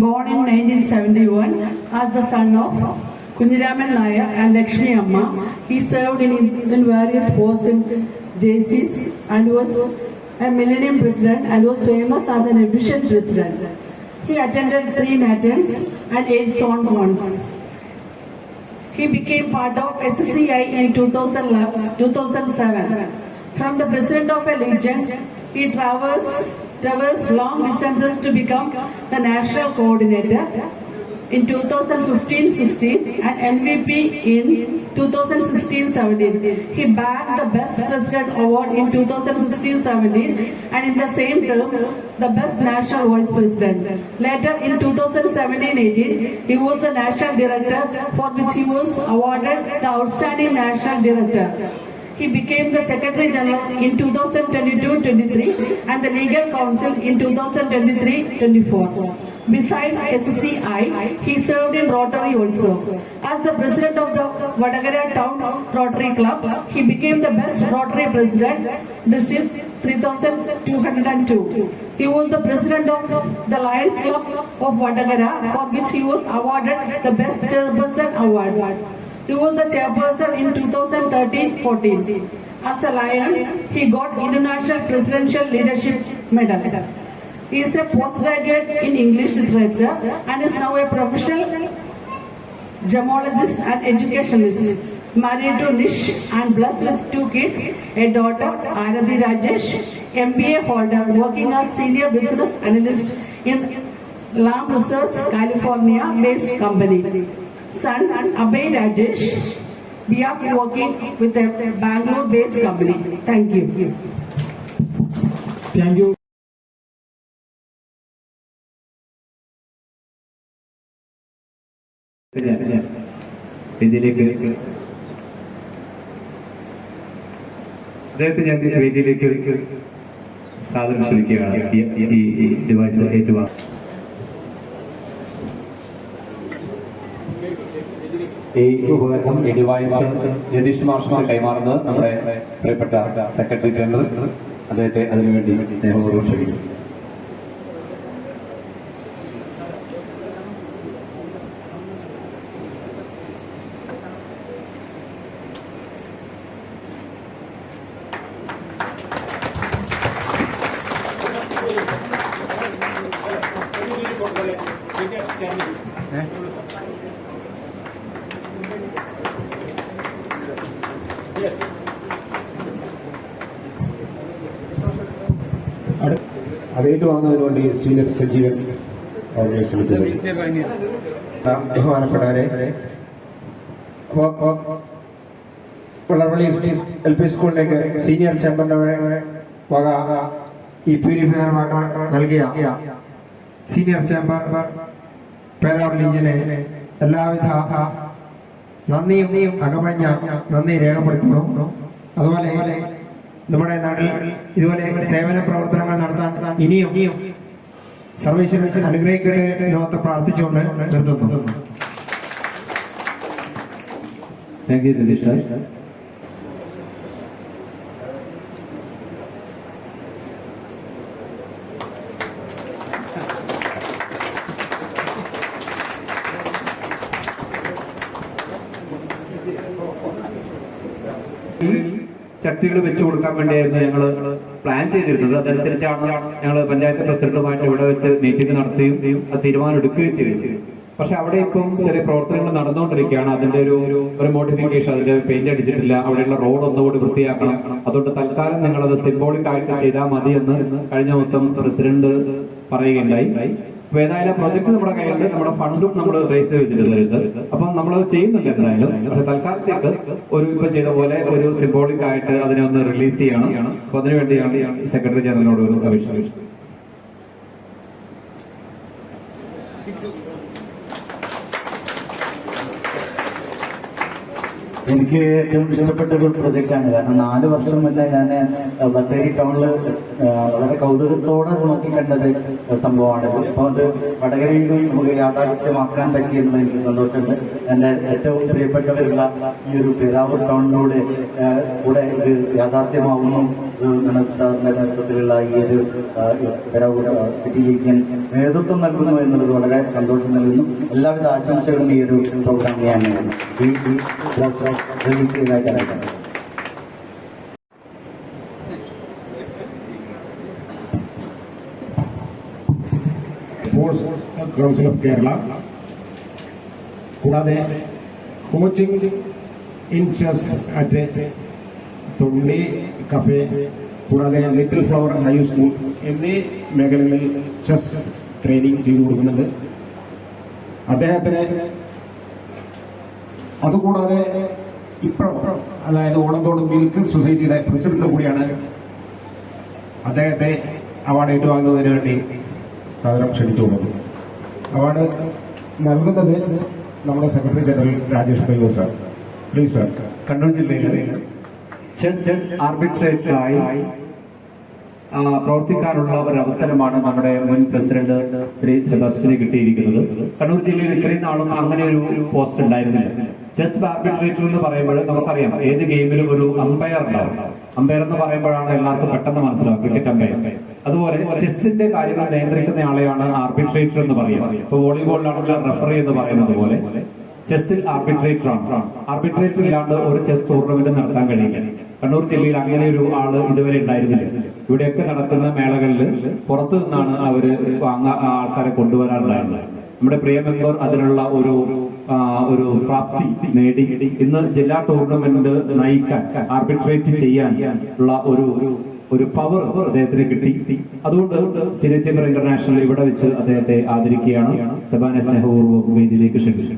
Born in 1971 as the son of Kunjiraman Nair and Lakshmi Amma, he served in various posts in JCs and was a Millennium President and was famous as an efficient president. He attended 3 NATANs and 8 SONCONs. He became part of SCI in 2007. From the president of a legion, he traversed long distances to become the national coordinator in 2015-16 and MVP in 2016-17. He bagged the Best President Award in 2016-17 and in the same term, the Best National Vice President. Later in 2017-18, he was the National Director, for which he was awarded the Outstanding National Director. He became the Secretary General in 2022-23 and the Legal Counsel in 2023-24. Besides SCI, he served in Rotary also. As the President of the Vadagara Town Rotary Club, he became the Best Rotary President, District 3202. He was the President of the Lions Club of Vadagara, for which he was awarded the Best Chairperson Award. He was the chairperson in 2013-14. As a Lion, he got International Presidential Leadership Medal. He is a postgraduate in English literature and is now a professional gemologist and educationalist. Married to Nish and blessed with 2 kids, a daughter, Aradhi Rajesh, MBA holder, working as senior business analyst in Lam Research, California-based company. Son, Abhay Rajesh, we are working with a Bangalore-based company. Thank you. Thank you. വേദിയിലേക്ക് അദ്ദേഹത്തെ ഞാൻ വേദിയിലേക്ക് സാദരം ക്ഷണിക്കുകയാണ്. ഈ device ഏറ്റുവാങ്ങും. ഈ ഉപകരണം, ഈ ഡിവൈസ് ജതീഷ് മാഷിന് കൈമാറുന്നത് നമ്മുടെ പ്രിയപ്പെട്ട സെക്രട്ടറി ജനറൽ അദ്ദേഹത്തെ അതിനുവേണ്ടി സ്നേഹപൂർവ്വം ക്ഷണിക്കുന്നു. അത് ഏറ്റുവാങ്ങുന്നതിന് വേണ്ടി സീനിയർ സജീവൻ അവരെ ക്ഷണിക്കുന്നു. ബഹുമാനപ്പെട്ടവരെ, വളർവള്ളി LP സ്കൂളിലേക്ക് സീനിയർ ചേംബറിന്റെ വക ഈ പ്യൂരിഫയർ വാട്ടർ നൽകിയ സീനിയർ ചേംബർ പേരാവർ ലീജിനെ എല്ലാവിധ നന്ദിയും അകമഴിഞ്ഞ നന്ദി രേഖപ്പെടുത്തുന്നു. അതുപോലെ നമ്മുടെ നാട്ടിൽ ഇതുപോലെ സേവന പ്രവർത്തനങ്ങൾ നടത്താൻ ഇനിയും സർവീശ്വരൻ അനുഗ്രഹിക്കട്ടെ എന്നോർത്ത് പ്രാർത്ഥിച്ചുകൊണ്ട് നിർത്തുന്നു. Thank you Ratheesh. ചട്ടികൾ വെച്ചു കൊടുക്കാൻ വേണ്ടിയായിരുന്നു ഞങ്ങൾ പ്ലാൻ ചെയ്തിരുന്നത്. അതനുസരിച്ചാണ് ഞങ്ങൾ പഞ്ചായത്ത് പ്രസിഡന്റുമായിട്ട് ഇവിടെ വെച്ച് മീറ്റിംഗ് നടത്തുകയും അത് തീരുമാനം എടുക്കുകയും ചെയ്തു. പക്ഷെ അവിടെ ഇപ്പം ചെറിയ പ്രവർത്തനങ്ങൾ നടന്നുകൊണ്ടിരിക്കുകയാണ്. അതിന്റെ ഒരു മോഡിഫിക്കേഷൻ, അതിന്റെ പെയിന്റ് അടിച്ചിട്ടില്ല, അവിടെയുള്ള റോഡ് ഒന്നുകൂടി വൃത്തിയാക്കണം. അതുകൊണ്ട് തൽക്കാലം നിങ്ങളത് സിംബോളിക് ആയിട്ട് ചെയ്താൽ മതി എന്ന് കഴിഞ്ഞ ദിവസം പ്രസിഡന്റ് പറയുകയുണ്ടായി. അപ്പൊ ഏതായാലും പ്രൊജക്ട് നമ്മുടെ കയ്യിലുണ്ട്, നമ്മുടെ ഫണ്ടും നമ്മൾ റേസ് ചെയ്ത് വെച്ചിട്ടുണ്ട്. അപ്പം നമ്മളത് ചെയ്യുന്നുണ്ട് എന്തായാലും. പക്ഷെ തൽക്കാലത്തേക്ക് ഇപ്പൊ ചെയ്ത പോലെ ഒരു സിംബോളിക് ആയിട്ട് അതിനെ ഒന്ന് റിലീസ് ചെയ്യണം. അപ്പൊ അതിനുവേണ്ടിയാണ് സെക്രട്ടറി ജനറലിനോട് ഒരു അപേക്ഷ. എനിക്ക് ഏറ്റവും ഇഷ്ടപ്പെട്ട ഒരു പ്രൊജക്റ്റാണ്. കാരണം 4 വർഷം മുന്നേ ഞാൻ ബത്തേരി ടൗണിൽ വളരെ കൗതുകത്തോടെ നോക്കിക്കണ്ടത് സംഭവമാണ്. ഇപ്പോൾ അത് വടകരയിലും നമുക്ക് യാഥാർത്ഥ്യമാക്കാൻ പറ്റിയെന്ന് എനിക്ക് സന്തോഷമുണ്ട്. എൻ്റെ ഏറ്റവും പ്രിയപ്പെട്ടവരുള്ള ഈ ഒരു പേരാവൂർ ടൗണിലൂടെ കൂടെ ഇത് യാഥാർത്ഥ്യമാവുന്നു. സാറിന്റെ നേതൃത്വത്തിലുള്ള ഈ ഒരു പേരാവൂർ സിറ്റി ലീഗിന് നേതൃത്വം നൽകുന്നു എന്നുള്ളത് വളരെ സന്തോഷം നൽകുന്നു. എല്ലാവിധ ആശംസകളും ഈ ഒരു പ്രോഗ്രാമിനെ ഞാൻ റിലീസ് ചെയ്തതായിട്ടാണ്. സ്പോർട്സ് കൗൺസിൽ ഓഫ് കേരള, കൂടാതെ coaching in chess at Thondi cafe, കൂടാതെ ലിറ്റിൽ ഫ്ലവർ ഹൈസ്കൂൾ എന്നീ മേഖലകളിൽ ചെസ് ട്രെയിനിങ് ചെയ്തു കൊടുക്കുന്നുണ്ട്. അദ്ദേഹത്തിന് അതുകൂടാതെ ഇപ്പോഴും, അതായത് ഓണത്തോട് മിൽക്ക് സൊസൈറ്റിയുടെ പ്രസിഡന്റ് കൂടിയാണ്. അദ്ദേഹത്തെ അവാർഡ് ഏറ്റുവാങ്ങുന്നതിന് വേണ്ടി സാദരം ക്ഷണിച്ചു കൊടുക്കുന്നു. അവാർഡ് നൽകുന്നത് നമ്മുടെ secretary general Rajesh പൈവ sir. Please sir. Kannur ജില്ലയിലെ ചെസ് ആർബിട്രേറ്ററായി പ്രവർത്തിക്കാനുള്ള ഒരു അവസരമാണ് നമ്മുടെ മുൻ പ്രസിഡന്റ് ശ്രീ സെബാസ്റ്റ്യന് കിട്ടിയിരിക്കുന്നത്. കണ്ണൂർ ജില്ലയിൽ ഇത്രയും നാളും അങ്ങനെ ഒരു പോസ്റ്റ് ഉണ്ടായിരുന്നില്ല. ചെസ് ആർബിട്രേറ്റർ എന്ന് പറയുമ്പോൾ നമുക്കറിയാം ഏത് ഗെയിമിലും ഒരു അമ്പയർ ഉണ്ടാവും. അമ്പയർ എന്ന് പറയുമ്പോഴാണ് എല്ലാവർക്കും പെട്ടെന്ന് മനസ്സിലാവും, ക്രിക്കറ്റ് അമ്പയർ. അതുപോലെ ചെസ്സിന്റെ കാര്യങ്ങൾ നിയന്ത്രിക്കുന്ന ആളെയാണ് ആർബിട്രേറ്റർ എന്ന് പറയുന്നത്. ഇപ്പൊ വോളിബോളിലാണെങ്കിൽ റഫറി എന്ന് പറയുന്നത് പോലെ ചെസ്സിൽ ആർബിട്രേറ്റർ ആണ്. ആർബിട്രേറ്റർ ഇല്ലാണ്ട് ഒരു ചെസ് ടൂർണമെന്റ് നടത്താൻ കഴിയില്ല. കണ്ണൂർ ജില്ലയിൽ അങ്ങനെ ഒരു ആള് ഇതുവരെ ഉണ്ടായിരുന്നില്ല. ഇവിടെയൊക്കെ നടക്കുന്ന മേളകളിൽ പുറത്തു നിന്നാണ് അവര് ആൾക്കാരെ കൊണ്ടുവരാറുണ്ടായിരുന്നത്. നമ്മുടെ പ്രിയ മെമ്പർ അതിനുള്ള ഒരു പ്രാപ്തി നേടി ഇന്ന് ജില്ലാ ടൂർണമെന്റ് നയിക്കാൻ, ആർബിട്രേറ്റ് ചെയ്യാൻ ഉള്ള ഒരു പവർ അദ്ദേഹത്തിന് കിട്ടി. അതുകൊണ്ട് സീനിയർ ചേംബർ ഇന്റർനാഷണൽ ഇവിടെ വെച്ച് അദ്ദേഹത്തെ ആദരിക്കുകയാണ്. സഭാനെ സ്നേഹപൂർവ്വം വേദിയിലേക്ക് ക്ഷണിച്ചു.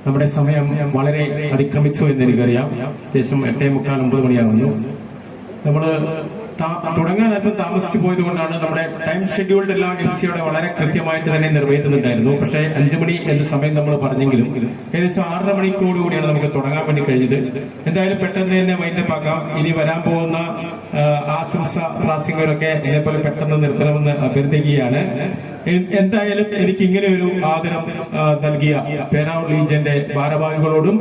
നമ്മുടെ സമയം വളരെ അതിക്രമിച്ചു എന്ന് എനിക്കറിയാം. ഏകദേശം 8:45-9 മണിയാകുന്നു. നമ്മൾ തുടങ്ങാൻ അല്പം താമസിച്ചു പോയത് കൊണ്ടാണ് നമ്മുടെ ടൈം ഷെഡ്യൂൾഡ് എല്ലാം MC വളരെ കൃത്യമായിട്ട് തന്നെ നിറവേറ്റുന്നുണ്ടായിരുന്നു. പക്ഷേ 5 മണി എന്ന സമയം നമ്മൾ പറഞ്ഞെങ്കിലും ഏകദേശം 6:30 മണിക്കോടുകൂടിയാണ് നമുക്ക് തുടങ്ങാൻ വേണ്ടി കഴിഞ്ഞത്. എന്തായാലും പെട്ടെന്ന് തന്നെ വൈൻഡപ്പ് ആക്കാം. ഇനി വരാൻ പോകുന്ന ആശംസ പ്രാസംഗികരൊക്കെ ഇതേപോലെ പെട്ടെന്ന് നിർത്തണമെന്ന് അഭ്യർത്ഥിക്കുകയാണ്. എന്തായാലും എനിക്ക് ഇങ്ങനെ ഒരു ആദരം നൽകിയ പേരാവൂർ ലീജിയന്റെ ഭാരവാഹികളോടും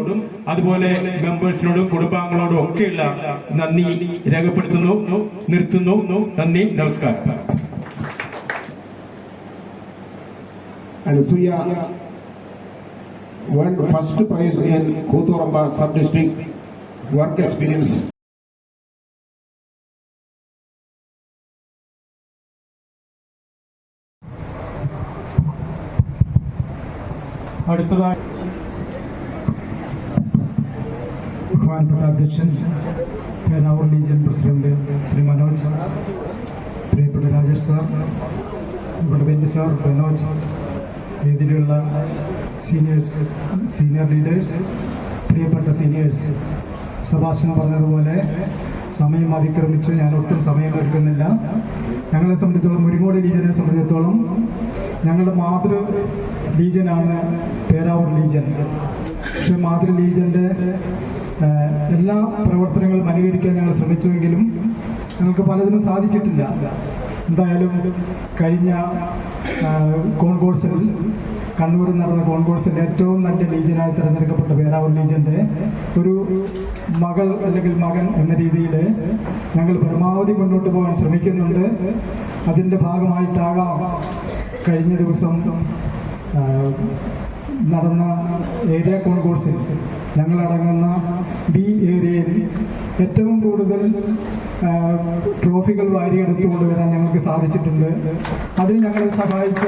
അതുപോലെ മെമ്പേഴ്സിനോടും കുടുംബാംഗങ്ങളോടും ഒക്കെയുള്ള നന്ദി രേഖപ്പെടുത്തുന്നു. നിർത്തുന്നു. നന്ദി, നമസ്കാരം. Anasuya won first prize in Kothuramba sub-district work experience. അടുത്തതായി ബഹുമാനപ്പെട്ട അധ്യക്ഷൻ പേരാവൂർ ലീജിയൻ പ്രസിഡന്റ് ശ്രീ മനോജ്, പ്രിയപ്പെട്ട രാജേഷ് സാർ, ഇവിടെ ബെന്നി സാർ, മനോജ്, വേദിയിലുള്ള സീനിയർ ലീഡേഴ്സ്, പ്രിയപ്പെട്ട സീനിയേഴ്സ്, സഭാഷൻ പറഞ്ഞതുപോലെ സമയം അതിക്രമിച്ചു. ഞാൻ ഒട്ടും സമയം എടുക്കുന്നില്ല. ഞങ്ങളെ സംബന്ധിച്ചോളം, മുരിങ്ങോട് ലീജനെ സംബന്ധിച്ചിടത്തോളം ഞങ്ങളുടെ മാതൃ ലീജനാണ് പേരാവൂർ ലീജൻ. പക്ഷെ മാതൃ ലീജന്റെ എല്ലാ പ്രവർത്തനങ്ങളും അനുകരിക്കാൻ ഞങ്ങൾ ശ്രമിച്ചുവെങ്കിലും ഞങ്ങൾക്ക് പലതിനും സാധിച്ചിട്ടില്ല. എന്തായാലും കഴിഞ്ഞ കോൺകോഴ്സിൽ, കണ്ണൂരിൽ നടന്ന കോൺകോഴ്സിൽ ഏറ്റവും നല്ല ലീജനായി തിരഞ്ഞെടുക്കപ്പെട്ട പേരാവൂർ ലീജന്റെ ഒരു മകൾ അല്ലെങ്കിൽ മകൻ എന്ന രീതിയിൽ ഞങ്ങൾ പരമാവധി മുന്നോട്ട് പോകാൻ ശ്രമിക്കുന്നുണ്ട്. അതിൻ്റെ ഭാഗമായിട്ടാകാം കഴിഞ്ഞ ദിവസം നടന്ന ഏരിയ കോൺകോഴ്സിൽ ഞങ്ങളടങ്ങുന്ന ബി ഏരിയയിൽ ഏറ്റവും കൂടുതൽ ട്രോഫികൾ വാരിയെടുത്തു കൊണ്ടുവരാൻ ഞങ്ങൾക്ക് സാധിച്ചിട്ടുണ്ട്. അതിന് ഞങ്ങളെ സഹായിച്ച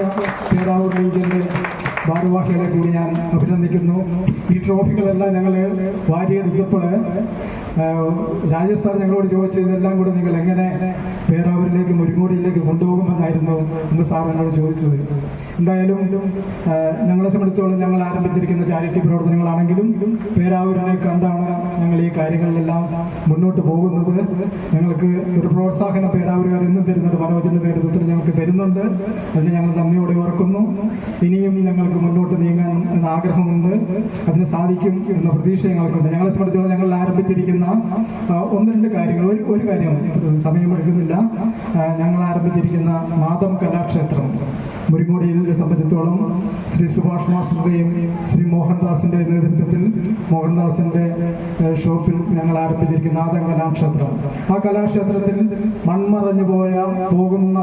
പേരാവൂർ ലീജിയന്റെ ഭാരവാഹികളെ കൂടി ഞാൻ അഭിനന്ദിക്കുന്നു. ഈ ട്രോഫികളെല്ലാം ഞങ്ങൾ വാരിയെടുത്തപ്പോൾ രാജേഷ് സാർ ഞങ്ങളോട് ചോദിച്ചു, ഇതെല്ലാം കൂടെ നിങ്ങൾ എങ്ങനെ പേരാവൂരിലേക്ക്, മുരിങ്ങോടിയിലേക്ക് കൊണ്ടുപോകുമെന്നായിരുന്നു എന്ന് സാർ എന്നോട് ചോദിച്ചത്. എന്തായാലും ഞങ്ങളെ സംബന്ധിച്ചോളം ഞങ്ങൾ ആരംഭിച്ചിരിക്കുന്ന ചാരിറ്റി പ്രവർത്തനങ്ങളാണെങ്കിലും പേരാവൂരിനെ കണ്ടാണ് ഞങ്ങൾ ഈ കാര്യങ്ങളിലെല്ലാം മുന്നോട്ട് പോകുന്നത്. ഞങ്ങൾക്ക് ഒരു പ്രോത്സാഹനം പേരാവൂരുകാർ എന്നും തരുന്നുണ്ട്, മനോജിന്റെ നേതൃത്വത്തിൽ ഞങ്ങൾക്ക് തരുന്നുണ്ട്. അതിന് ഞങ്ങൾ നന്ദിയോടെ ഓർക്കുന്നു. ഇനിയും ഞങ്ങൾക്ക് മുന്നോട്ട് നീങ്ങാൻ എന്ന ആഗ്രഹമുണ്ട്. അതിന് സാധിക്കും എന്ന പ്രതീക്ഷ ഞങ്ങൾക്കുണ്ട്. ഞങ്ങളെ സംബന്ധിച്ചോളം ഞങ്ങൾ ആരംഭിച്ചിരിക്കുന്ന 1-2 കാര്യങ്ങൾ, ഒരു കാര്യം സമയമെടുക്കുന്നില്ല. ഞങ്ങൾ ആരംഭിച്ചിരിക്കുന്ന നാദം കലാക്ഷേത്രം മുരിങ്ങോടിയെ സംബന്ധിച്ചോളം ശ്രീ സുഭാഷ് മാസ്റ്ററുടെയും ശ്രീ മോഹൻദാസിന്റെ നേതൃത്വത്തിൽ, മോഹൻദാസിന്റെ ഷോപ്പിൽ ഞങ്ങൾ ആരംഭിച്ചിരിക്കുന്ന നാദം കലാക്ഷേത്രം. ആ കലാക്ഷേത്രത്തിൽ മൺമറഞ്ഞു പോകുന്ന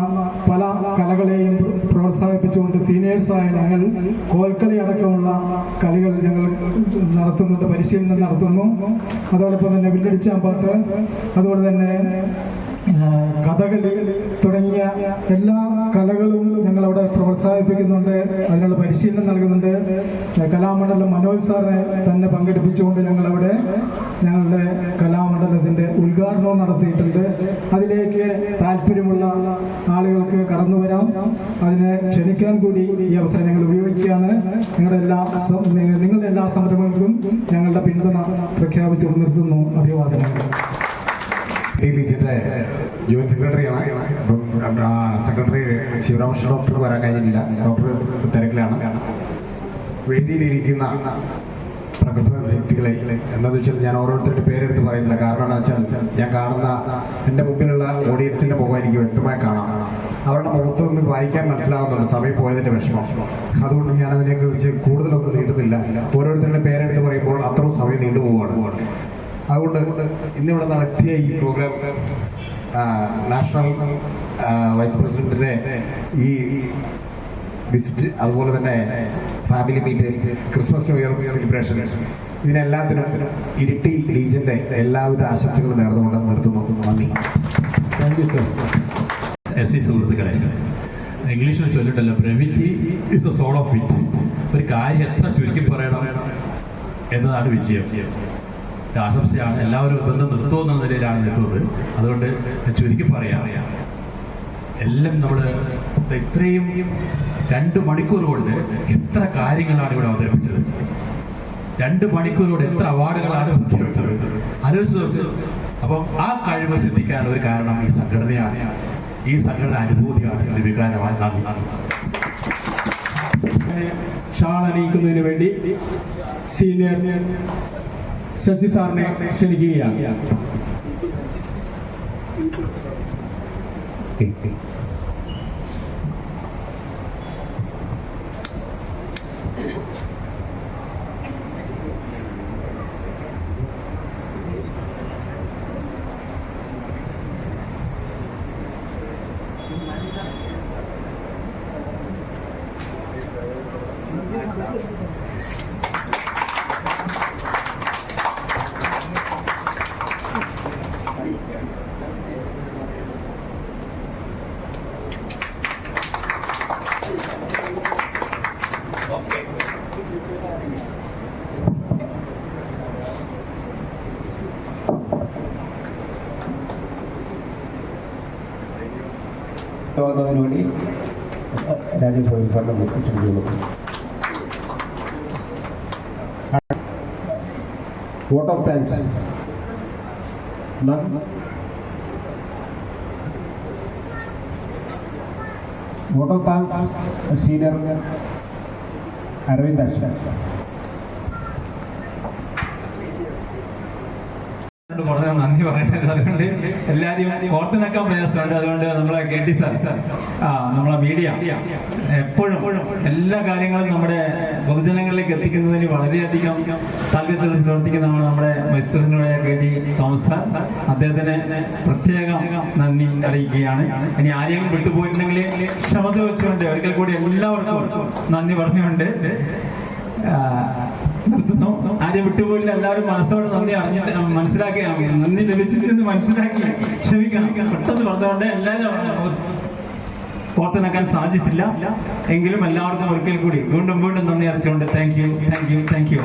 പല കലകളെയും പ്രോത്സാഹിപ്പിച്ചുകൊണ്ട് സീനിയേഴ്സായ ഞങ്ങൾ കോൽക്കളി അടക്കമുള്ള കളികൾ ഞങ്ങൾ നടത്തുന്നുണ്ട്, പരിശീലനം നടത്തുന്നു. അതോടൊപ്പം തന്നെ വില്ലടിച്ചാമ്പാട്ട്, അതുപോലെ തന്നെ കഥകളി തുടങ്ങിയ എല്ലാ കലകളും ഞങ്ങളവിടെ പ്രോത്സാഹിപ്പിക്കുന്നുണ്ട്, അതിനുള്ള പരിശീലനം നൽകുന്നുണ്ട്. കലാമണ്ഡലം മനോജ് സാറിനെ തന്നെ പങ്കെടുപ്പിച്ചുകൊണ്ട് ഞങ്ങളവിടെ ഞങ്ങളുടെ കലാമണ്ഡലത്തിൻ്റെ ഉദ്ഘാടനവും നടത്തിയിട്ടുണ്ട്. അതിലേക്ക് താല്പര്യമുള്ള ആളുകൾക്ക് കടന്നു വരാം. അതിനെ ക്ഷണിക്കാൻ കൂടി ഈ അവസരം ഞങ്ങൾ ഉപയോഗിക്കുകയാണ്. നിങ്ങളുടെ എല്ലാ സംരംഭങ്ങൾക്കും ഞങ്ങളുടെ പിന്തുണ പ്രഖ്യാപിച്ചു നിർത്തുന്നു. അഭിവാദനങ്ങൾ. ലീജിന്റെ ജോയിന്റ് സെക്രട്ടറിയാണ്. അപ്പം സെക്രട്ടറി ശിവരാമകൃഷ്ണൻ ഡോക്ടർ വരാൻ കഴിഞ്ഞിട്ടില്ല, ഡോക്ടർ തിരക്കിലാണ്. വേദിയിലിരിക്കുന്ന പ്രഗത്ഭ വ്യക്തികളെ എന്താണെന്ന് വെച്ചാൽ ഞാൻ ഓരോരുത്തരുടെ പേരെടുത്ത് പറയുന്നില്ല. കാരണം എന്താണെന്ന് വെച്ചാൽ ഞാൻ കാണുന്ന എൻ്റെ മുമ്പിലുള്ള ഓഡിയൻസിൻ്റെ മുഖം എനിക്ക് വ്യക്തമായി കാണാം. അവരുടെ മുഖത്ത് നിന്ന് വായിക്കാൻ മനസ്സിലാകുന്നുണ്ട് സമയം പോയതിൻ്റെ വിഷമം. അതുകൊണ്ട് ഞാൻ അതിനെക്കുറിച്ച് കൂടുതലൊന്നും നീട്ടുന്നില്ല. ഓരോരുത്തരുടെ പേരെടുത്ത് പറയുമ്പോൾ അത്രയും സമയം നീണ്ടുപോവുകയാണ്. അതുകൊണ്ട് ഇന്നിവിടെ നടത്തിയ ഈ പ്രോഗ്രാം നാഷണൽ വൈസ് പ്രസിഡന്റിന്റെ ഈ വിസിറ്റ്, അതുപോലെ തന്നെ family meet, Christmas new year celebration, ഇതിനെല്ലാത്തിനും ഇരിട്ടി ലീജിയന്റെ എല്ലാവിധ ആശംസകളും നേർന്നുകൊണ്ട് നിർത്തുന്നു. നന്ദി. Thank you sir. SC സുഹൃത്തുക്കളെ, ഇംഗ്ലീഷിൽ ചൊല്ലിട്ടല്ലോ, brevity is A soul of വിറ്റ്. ഒരു കാര്യം എത്ര ചുരുക്കി പറയണം എന്നതാണ് വിജയം. ആശംസയാണ്. എല്ലാവരും ബന്ധം നിർത്തുമെന്ന നിലയിലാണ് നിൽക്കുന്നത്. അതുകൊണ്ട് ചുരുക്കി പറയാം, എല്ലാം നമ്മൾ ഇത്രയും 2 മണിക്കൂർ കൊണ്ട് എത്ര കാര്യങ്ങളാണ് ഇവിടെ അവതരിപ്പിച്ചത്. 2 മണിക്കൂർ കൊണ്ട് എത്ര അവാർഡുകളാണ് പ്രഖ്യാപിച്ചത്. ആലോചിച്ച് അപ്പം ആ കഴിവ് സിദ്ധിക്കാനുള്ള ഒരു കാരണം ഈ സംഘടനയാണ്, ഈ സംഘടന അനുഭൂതിയാണ്, ഒരു വികാരമാണ്. നന്ദി. ഷാൾ അണിയിക്കുന്നതിന് വേണ്ടി സീനിയർ ശശി സാറിനെ ക്ഷണിക്കുകയാണ്. വേണ്ടി രാജേഷ് ഗോപി സാറിനെ ക്ഷണിക്കുന്നു. Vote of thanks. Vote of thanks senior Aravind Aksha. വളരെ നന്ദി പറയട്ടെ. അതുകൊണ്ട് എല്ലാവരെയും കോർത്തിണക്കാൻ പ്രയാസമുണ്ട്. അതുകൊണ്ട് നമ്മളെ KT സാർ, നമ്മളെ മീഡിയ എപ്പോഴും എല്ലാ കാര്യങ്ങളും നമ്മുടെ പൊതുജനങ്ങളിലേക്ക് എത്തിക്കുന്നതിന് വളരെയധികം താല്പര്യത്തിൽ പ്രവർത്തിക്കുന്നതാണ് നമ്മുടെ vice president KT Thomas sir. അദ്ദേഹത്തിന് പ്രത്യേകം നന്ദി അറിയിക്കുകയാണ്. ഇനി ആരെയും വിട്ടുപോയിട്ടുണ്ടെങ്കിൽ ക്ഷമ ചോദിച്ചുകൊണ്ട് ഒരിക്കൽ കൂടി എല്ലാവർക്കും നന്ദി പറഞ്ഞുകൊണ്ട് നിർത്തുന്നു. ആരെയും വിട്ടുപോയില്ല. എല്ലാവരും മനസ്സോട് നന്ദി അറിഞ്ഞിട്ട് മനസ്സിലാക്കി, നന്ദി ലഭിച്ചിട്ട് മനസ്സിലാക്കി ക്ഷമിക്കണം. പെട്ടെന്ന് പറഞ്ഞുകൊണ്ട് എല്ലാവരും കോർത്തിണക്കാൻ സാധിച്ചിട്ടില്ല. എങ്കിലും എല്ലാവർക്കും ഒരിക്കൽ കൂടി വീണ്ടും നന്ദി അറിയിച്ചുകൊണ്ട് താങ്ക് യു.